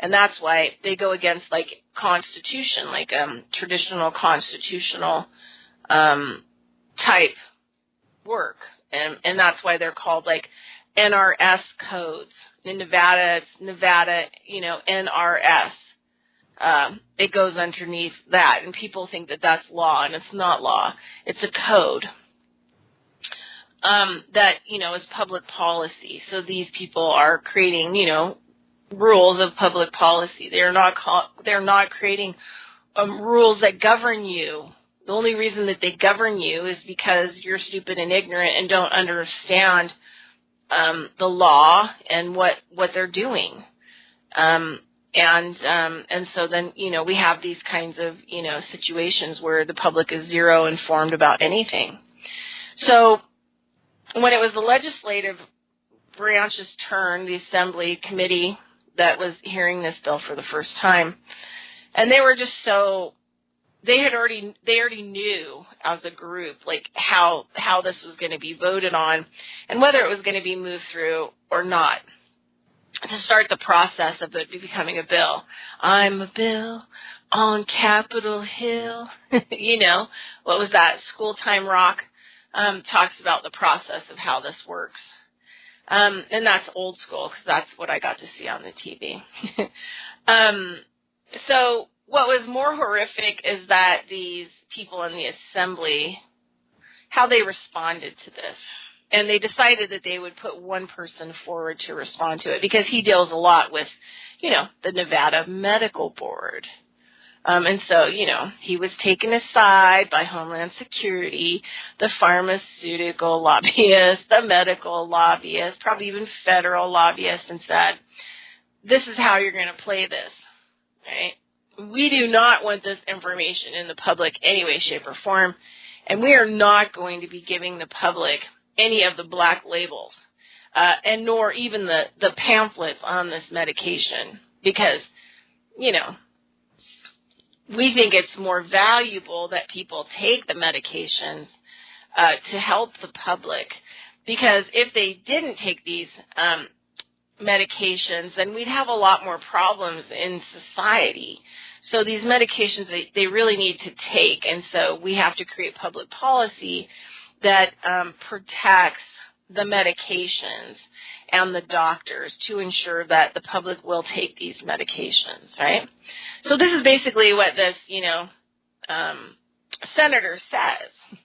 And that's why they go against, constitution, traditional constitutional type work. And that's why they're called, NRS codes. In Nevada, it's Nevada, NRS. It goes underneath that, and people think that that's law, and it's not law. It's a code that, is public policy. So these people are creating, rules of public policy. They're not creating rules that govern you. The only reason that they govern you is because you're stupid and ignorant and don't understand the law and what they're doing. And so then, we have these kinds of, situations where the public is zero informed about anything. So when it was the legislative branch's turn, the assembly committee that was hearing this bill for the first time, and they were just they already knew as a group, how this was going to be voted on and whether it was going to be moved through or not, to start the process of it becoming a bill. I'm a bill on Capitol Hill. What was that? School Time Rock talks about the process of how this works. And that's old school because that's what I got to see on the TV. So what was more horrific is that these people in the assembly, how they responded to this. And they decided that they would put one person forward to respond to it because he deals a lot with, the Nevada Medical Board. And so, he was taken aside by Homeland Security, the pharmaceutical lobbyists, the medical lobbyists, probably even federal lobbyists, and said, this is how you're going to play this, right? We do not want this information in the public any way, shape, or form, and we are not going to be giving the public any of the black labels, and nor even the pamphlets on this medication, because, we think it's more valuable that people take the medications to help the public, because if they didn't take these medications, then we'd have a lot more problems in society. So these medications, they really need to take, and so we have to create public policy that protects the medications and the doctors to ensure that the public will take these medications, right? So this is basically what this, senator says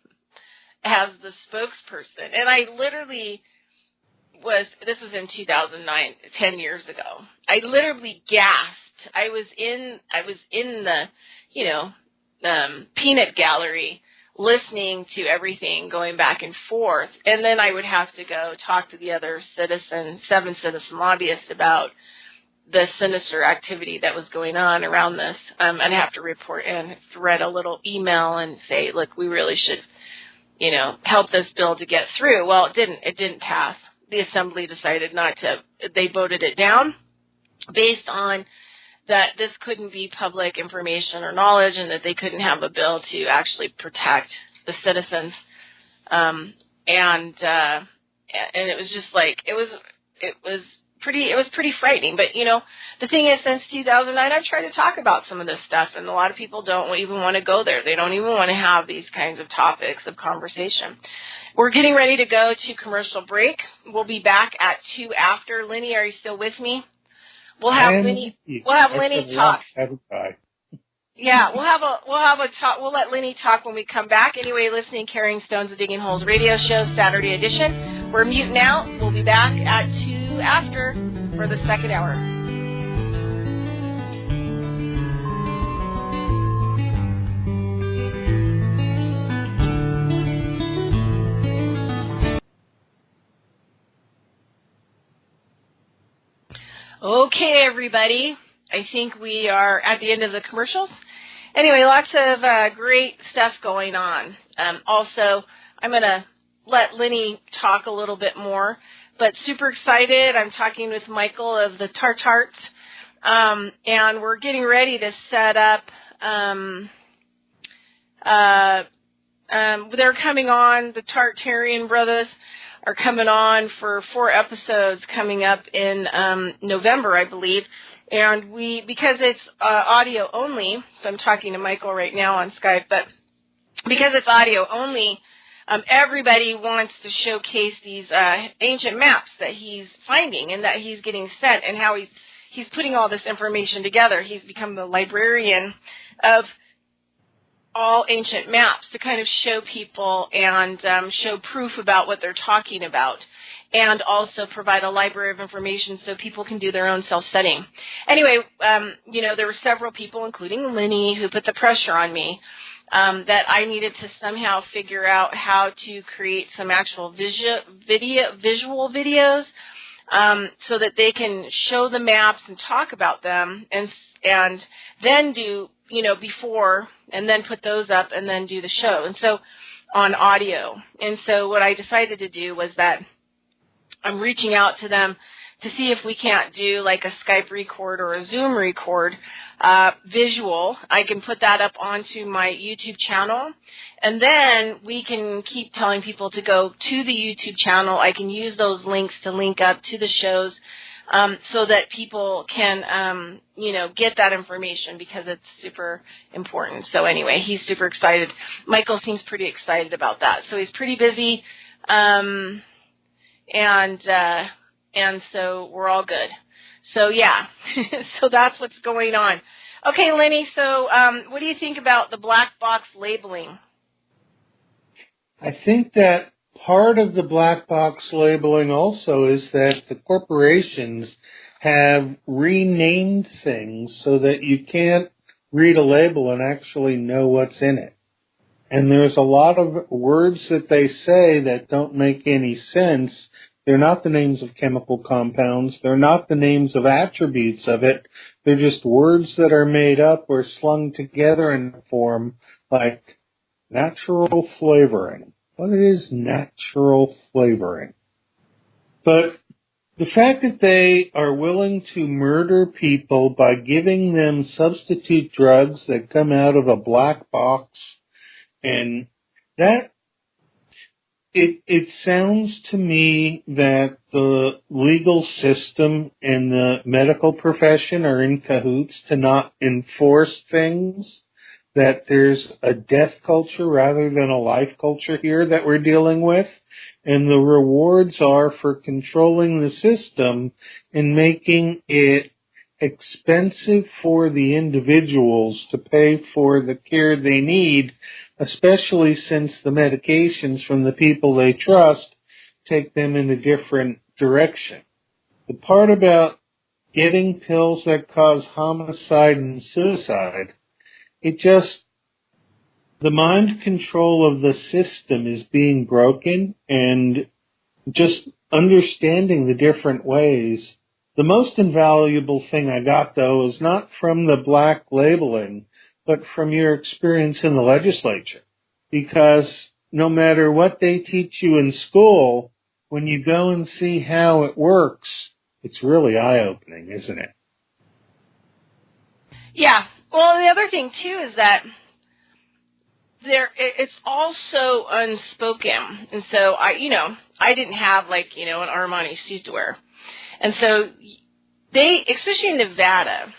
as the spokesperson. And I literally this was in 2009, 10 years ago. I literally gasped. I was in the, peanut gallery listening to everything going back and forth, and then I would have to go talk to the other 7 citizen lobbyists about the sinister activity that was going on around this. I'd have to report and read a little email and say, look, we really should, help this bill to get through. Well, it didn't pass. The assembly decided not to. They voted it down based on that this couldn't be public information or knowledge, and that they couldn't have a bill to actually protect the citizens. And it was just like it was pretty frightening. But the thing is, since 2009, I've tried to talk about some of this stuff, and a lot of people don't even want to go there. They don't even want to have these kinds of topics of conversation. We're getting ready to go to commercial break. We'll be back at 2 after. Lenny, are you still with me? We'll have Lenny talk. Yeah, we'll have a talk. We'll let Lenny talk when we come back. Anyway, listening, Carrying Stones and Digging Holes radio show, Saturday edition. We're muting out. We'll be back at 2 after for the second hour. Okay, everybody. I think we are at the end of the commercials. Anyway, lots of great stuff going on. Also, I'm going to let Lenny talk a little bit more, but super excited. I'm talking with Michael of the Tartarts, and we're getting ready to set up. They're coming on, the Tartarian brothers are coming on for 4 episodes coming up in November, I believe. And because it's audio only, so I'm talking to Michael right now on Skype, but because it's audio only, everybody wants to showcase these ancient maps that he's finding and that he's getting sent, and how he's putting all this information together. He's become the librarian of all ancient maps to kind of show people and show proof about what they're talking about, and also provide a library of information so people can do their own self-studying. Anyway, there were several people, including Lenny, who put the pressure on me that I needed to somehow figure out how to create some actual visual videos so that they can show the maps and talk about them, and then do, before, and then put those up and then do the show, and so on audio. And so what I decided to do was that I'm reaching out to them to see if we can't do like a Skype record or a Zoom record visual. I can put that up onto my YouTube channel, and then we can keep telling people to go to the YouTube channel. I can use those links to link up to the shows so that people can, get that information, because it's super important. So anyway, he's super excited. Michael seems pretty excited about that. So he's pretty busy. and so we're all good. So yeah, so that's what's going on. Okay, Lenny. So what do you think about the black box labeling? I think that part of the black box labeling also is that the corporations have renamed things so that you can't read a label and actually know what's in it. And there's a lot of words that they say that don't make any sense. They're not the names of chemical compounds. They're not the names of attributes of it. They're just words that are made up or slung together in a form like natural flavoring. What is natural flavoring? But the fact that they are willing to murder people by giving them substitute drugs that come out of a black box, and that it sounds to me that the legal system and the medical profession are in cahoots to not enforce things, that there's a death culture rather than a life culture here that we're dealing with, and the rewards are for controlling the system and making it expensive for the individuals to pay for the care they need, especially since the medications from the people they trust take them in a different direction. The part about getting pills that cause homicide and suicide, the mind control of the system is being broken, and just understanding the different ways. The most invaluable thing I got, though, is not from the black labeling, but from your experience in the legislature. Because no matter what they teach you in school, when you go and see how it works, it's really eye-opening, isn't it? Yeah. Well, the other thing, too, is that it's also unspoken. And so, I didn't have, an Armani suit to wear. And so especially in Nevada,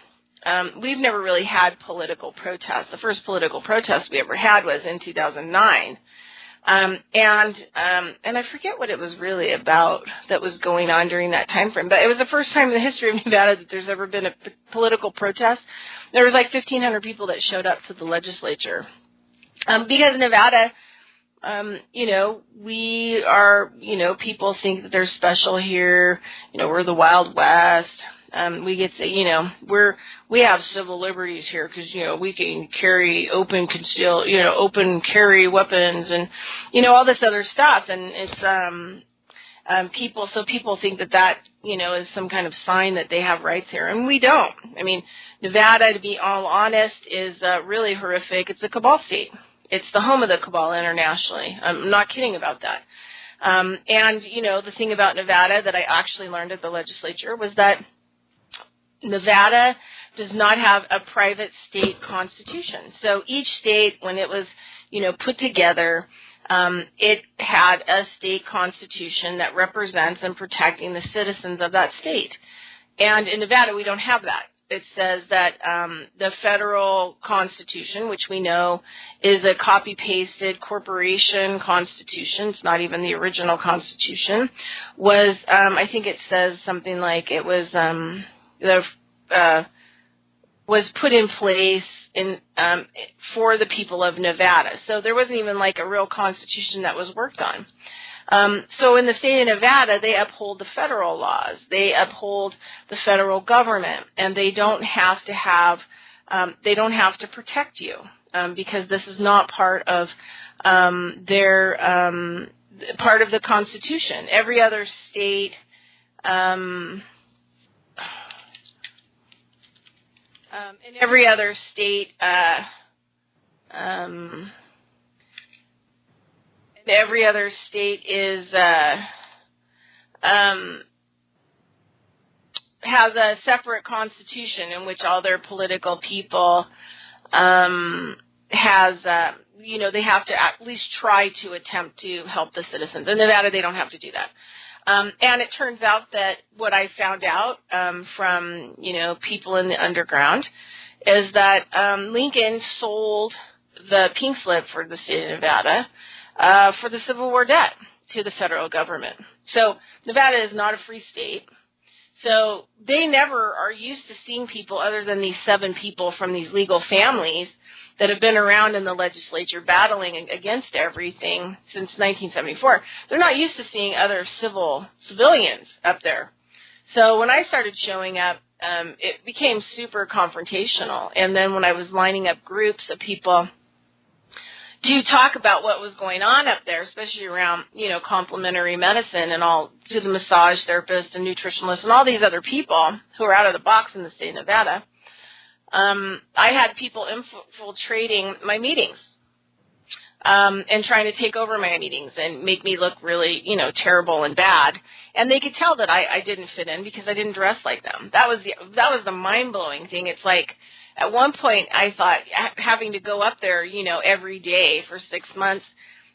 we've never really had political protests. The first political protest we ever had was in 2009. And I forget what it was really about that was going on during that time frame, but it was the first time in the history of Nevada that there's ever been a political protest. There was 1,500 people that showed up to the legislature. Because Nevada, we are, people think that they're special here. We're the Wild West. We get to, we have civil liberties here because, we can carry open carry weapons and, all this other stuff. And it's, people think that, is some kind of sign that they have rights here. And we don't. I mean, Nevada, to be all honest, is really horrific. It's a cabal state. It's the home of the cabal internationally. I'm not kidding about that. And, the thing about Nevada that I actually learned at the legislature was that Nevada does not have a private state constitution. So each state, when it was, put together, it had a state constitution that represents and protecting the citizens of that state. And in Nevada, we don't have that. It says that the federal constitution, which we know is a copy-pasted corporation constitution, it's not even the original constitution, was, I think it says something like it was was put in place for the people of Nevada. So there wasn't even a real constitution that was worked on. So in the state of Nevada, they uphold the federal laws. They uphold the federal government, and they don't have to protect you because this is not part of their part of the Constitution. Every other state. In every other state, is has a separate constitution in which all their political people they have to at least try to attempt to help the citizens. In Nevada, they don't have to do that. And it turns out that what I found out from, people in the underground is that Lincoln sold the pink slip for the state of Nevada for the Civil War debt. to the federal government. So Nevada is not a free state. So they never are used to seeing people other than these 7 people from these legal families that have been around in the legislature battling against everything since 1974. They're not used to seeing other civilians up there. So when I started showing up, it became super confrontational. And then when I was lining up groups of people to talk about what was going on up there, especially around, complementary medicine and all, to the massage therapist and nutritionist and all these other people who are out of the box in the state of Nevada, I had people infiltrating my meetings and trying to take over my meetings and make me look really, terrible and bad. And they could tell that I didn't fit in because I didn't dress like them. That was the mind-blowing thing. It's like, at one point, I thought having to go up there, every day for 6 months,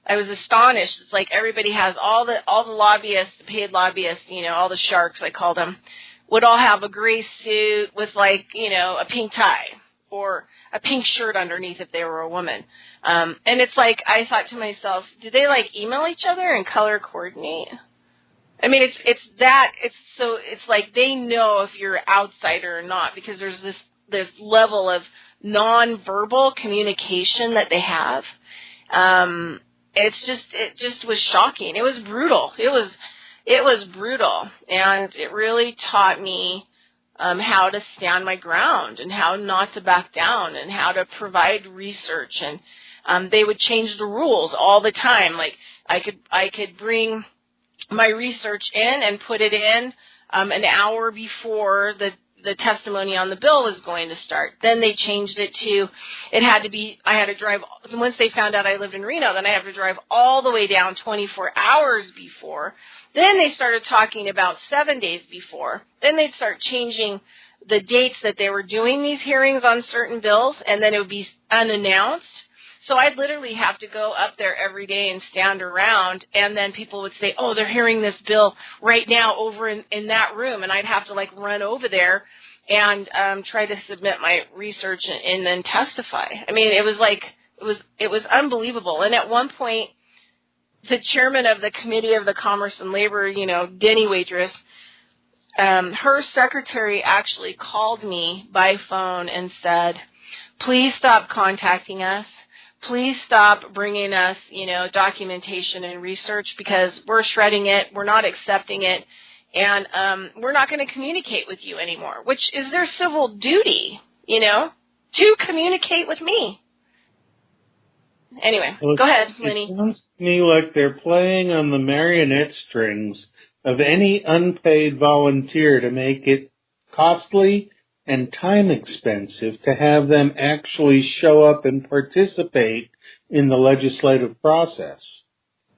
I was astonished. It's like everybody has all the lobbyists, the paid lobbyists, all the sharks, I call them, would all have a gray suit with a pink tie or a pink shirt underneath if they were a woman. And it's like I thought to myself, do they email each other and color coordinate? I mean, it's like they know if you're an outsider or not because there's this level of nonverbal communication that they have. It just was shocking. It was brutal. It was brutal, and it really taught me how to stand my ground and how not to back down and how to provide research. And they would change the rules all the time. Like I could bring my research in and put it in an hour before the testimony on the bill was going to start. Then they changed it to, I had to drive, once they found out I lived in Reno, then I have to drive all the way down 24 hours before. Then they started talking about 7 days before. Then they'd start changing the dates that they were doing these hearings on certain bills, and then it would be unannounced. So I'd literally have to go up there every day and stand around, and then people would say, oh, they're hearing this bill right now over in that room, and I'd have to run over there and try to submit my research and then testify. I mean, it was unbelievable. And at one point, the chairman of the Committee of the Commerce and Labor, Denny waitress, her secretary actually called me by phone and said, please stop contacting us. Please stop bringing us, documentation and research because we're shredding it, we're not accepting it, and we're not going to communicate with you anymore, which is their civil duty, to communicate with me. Anyway, go ahead, Lenny. It sounds to me like they're playing on the marionette strings of any unpaid volunteer to make it costly and time expensive to have them actually show up and participate in the legislative process.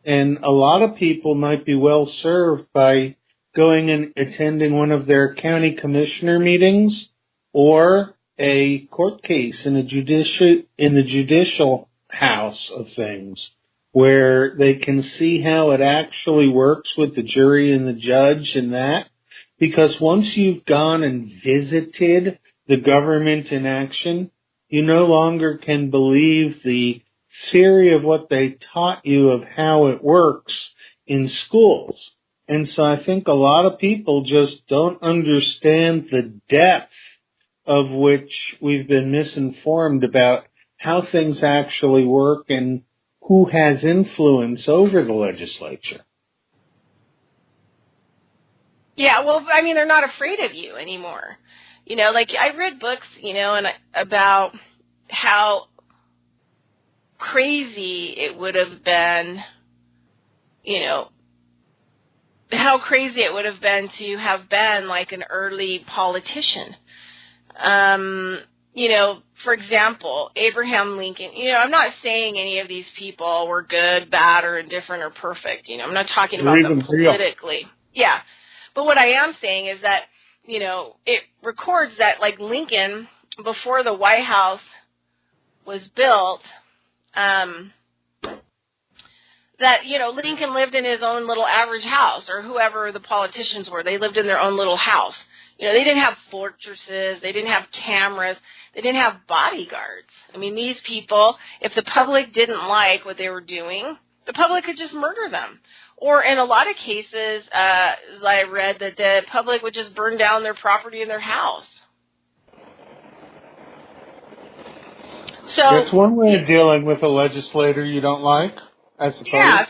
And a lot of people might be well served by going and attending one of their county commissioner meetings or a court case in the judicial house of things where they can see how it actually works with the jury and the judge and that. Because once you've gone and visited the government in action, you no longer can believe the theory of what they taught you of how it works in schools. And so I think a lot of people just don't understand the depth of which we've been misinformed about how things actually work and who has influence over the legislature. Yeah, well, I mean, they're not afraid of you anymore. I read books, and about how crazy it would have been, how crazy it would have been to have been like an early politician. For example, Abraham Lincoln, I'm not saying any of these people were good, bad, or indifferent or perfect. I'm not talking about them politically. Yeah. But what I am saying is that, it records that, Lincoln, before the White House was built, that, Lincoln lived in his own little average house, or whoever the politicians were. They lived in their own little house. They didn't have fortresses. They didn't have cameras. They didn't have bodyguards. I mean, these people, if the public didn't like what they were doing, the public could just murder them. Or in a lot of cases, I read that the public would just burn down their property in their house. So that's one way of dealing with a legislator you don't like, I suppose. Yes.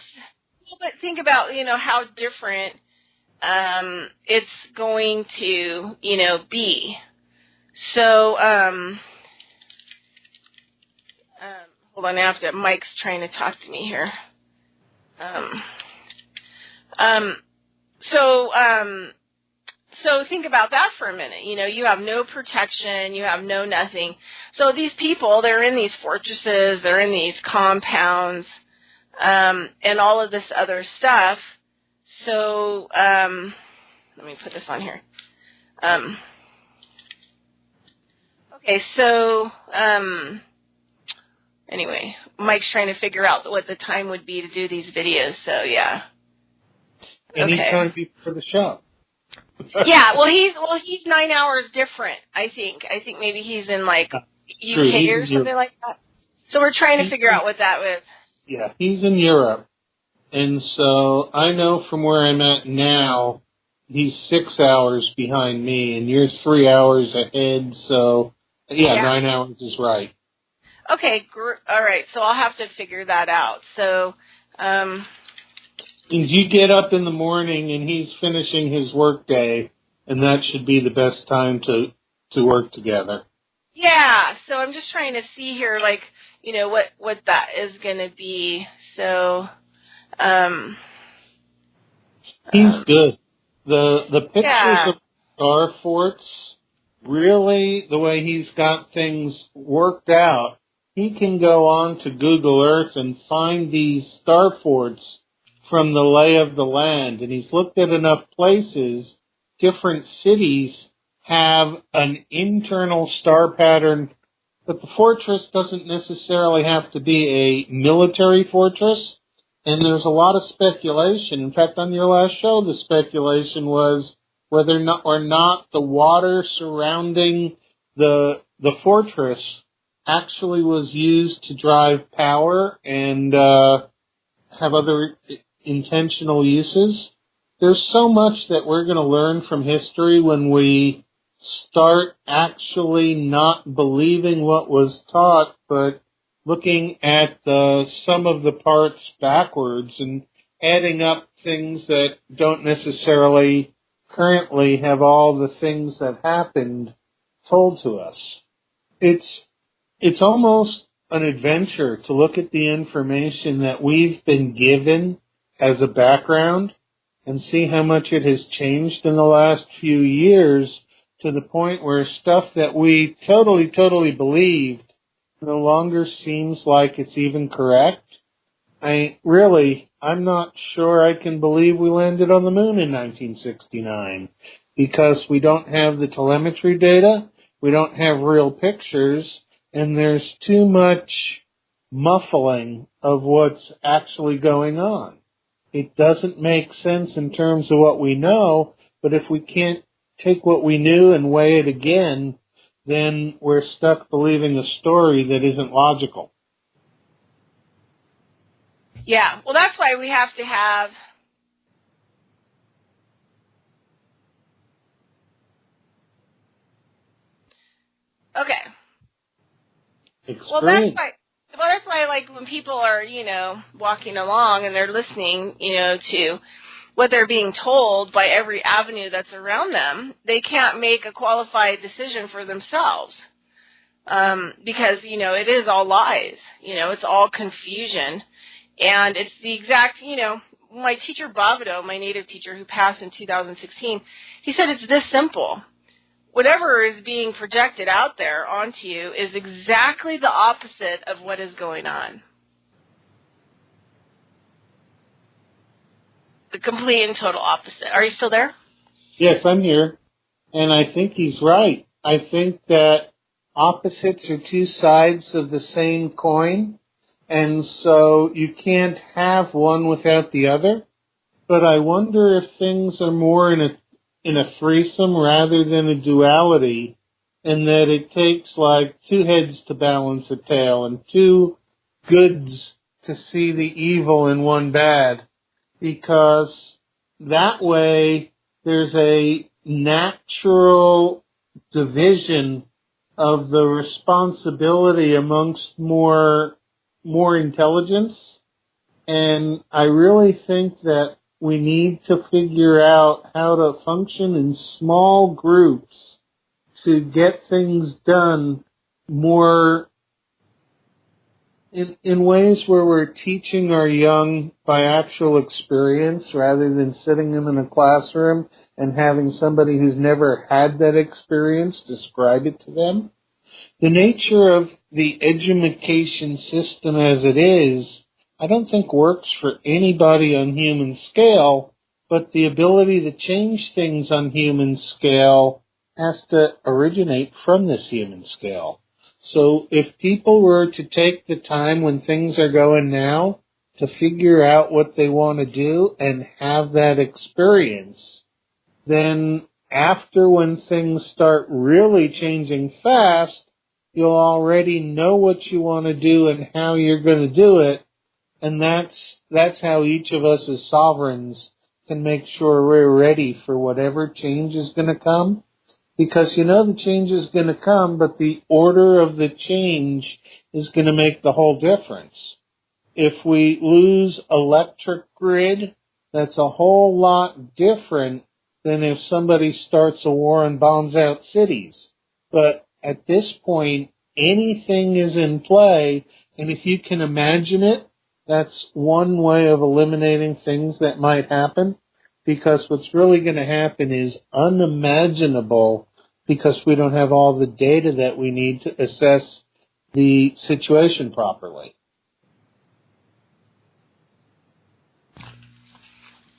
But think about, how different it's going to, be. So, hold on, Mike's trying to talk to me here. So think about that for a minute. You have no protection, you have no nothing. So these people, they're in these fortresses, they're in these compounds, and all of this other stuff. So, let me put this on here. Okay, so, anyway, Mike's trying to figure out what the time would be to do these videos, so yeah. Anytime before the show. Yeah, well, he's 9 hours different, I think. I think maybe he's in, UK or something like that. So we're trying to figure out what that was. Yeah, he's in Europe. And so I know from where I'm at now, he's 6 hours behind me, and you're 3 hours ahead. So, yeah. 9 hours is right. Okay, all right. So I'll have to figure that out. So, and you get up in the morning, and he's finishing his work day, and that should be the best time to work together. Yeah. So I'm just trying to see here, what that is going to be. So, he's good. The pictures of star forts, really, the way he's got things worked out, he can go on to Google Earth and find these star forts from the lay of the land. And he's looked at enough places, different cities have an internal star pattern, but the fortress doesn't necessarily have to be a military fortress. And there's a lot of speculation. In fact, on your last show, the speculation was whether or not the water surrounding the fortress actually was used to drive power and have other intentional uses. There's so much that we're going to learn from history when we start actually not believing what was taught, but looking at the sum of the parts backwards and adding up things that don't necessarily currently have all the things that happened told to us. It's almost an adventure to look at the information that we've been given as a background and see how much it has changed in the last few years to the point where stuff that we totally believed no longer seems like it's even correct. I'm not sure I can believe we landed on the moon in 1969 because we don't have the telemetry data, we don't have real pictures, and there's too much muffling of what's actually going on. It doesn't make sense in terms of what we know, but if we can't take what we knew and weigh it again, then we're stuck believing a story that isn't logical. Yeah, well, that's why we have to have okay. Explain. Well, that's why, like, when people are, walking along and they're listening, to what they're being told by every avenue that's around them, they can't make a qualified decision for themselves. Because, it is all lies. It's all confusion. And it's the exact, my teacher, Bovido, my native teacher who passed in 2016, he said it's this simple. Whatever is being projected out there onto you is exactly the opposite of what is going on. The complete and total opposite. Are you still there? Yes, I'm here. And I think he's right. I think that opposites are two sides of the same coin. And so you can't have one without the other. But I wonder if things are more in a threesome rather than a duality, and that it takes like two heads to balance a tail and two goods to see the evil in one bad, because that way there's a natural division of the responsibility amongst more intelligence. And I really think that we need to figure out how to function in small groups to get things done more in ways where we're teaching our young by actual experience rather than sitting them in a classroom and having somebody who's never had that experience describe it to them. The nature of the education system as it is, I don't think works for anybody on human scale, but the ability to change things on human scale has to originate from this human scale. So if people were to take the time when things are going now to figure out what they want to do and have that experience, then after when things start really changing fast, you'll already know what you want to do and how you're going to do it. And that's how each of us as sovereigns can make sure we're ready for whatever change is going to come. Because you know the change is going to come, but the order of the change is going to make the whole difference. If we lose electric grid, that's a whole lot different than if somebody starts a war and bombs out cities. But at this point, anything is in play, and if you can imagine it, that's one way of eliminating things that might happen, because what's really going to happen is unimaginable because we don't have all the data that we need to assess the situation properly.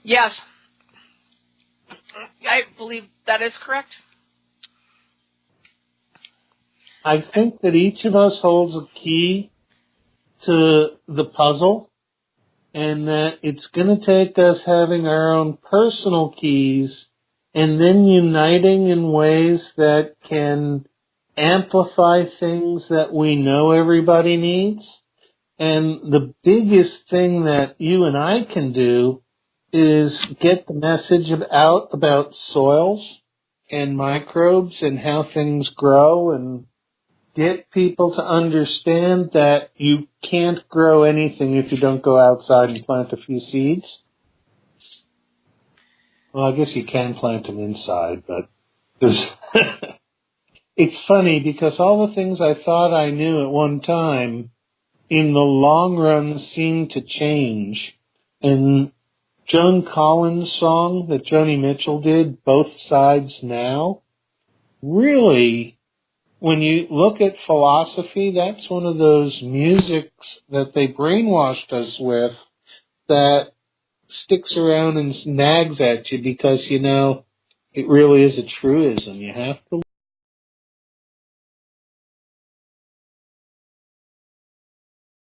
Yes, I believe that is correct. I think that each of us holds a key to the puzzle, and that it's going to take us having our own personal keys and then uniting in ways that can amplify things that we know everybody needs. And the biggest thing that you and I can do is get the message out about soils and microbes and how things grow, and get people to understand that you can't grow anything if you don't go outside and plant a few seeds. Well, I guess you can plant them inside, but there's it's funny because all the things I thought I knew at one time, in the long run, seem to change. And Joan Collins' song that Joni Mitchell did, Both Sides Now, really, when you look at philosophy, that's one of those musics that they brainwashed us with that sticks around and nags at you because, you know, it really is a truism. You have to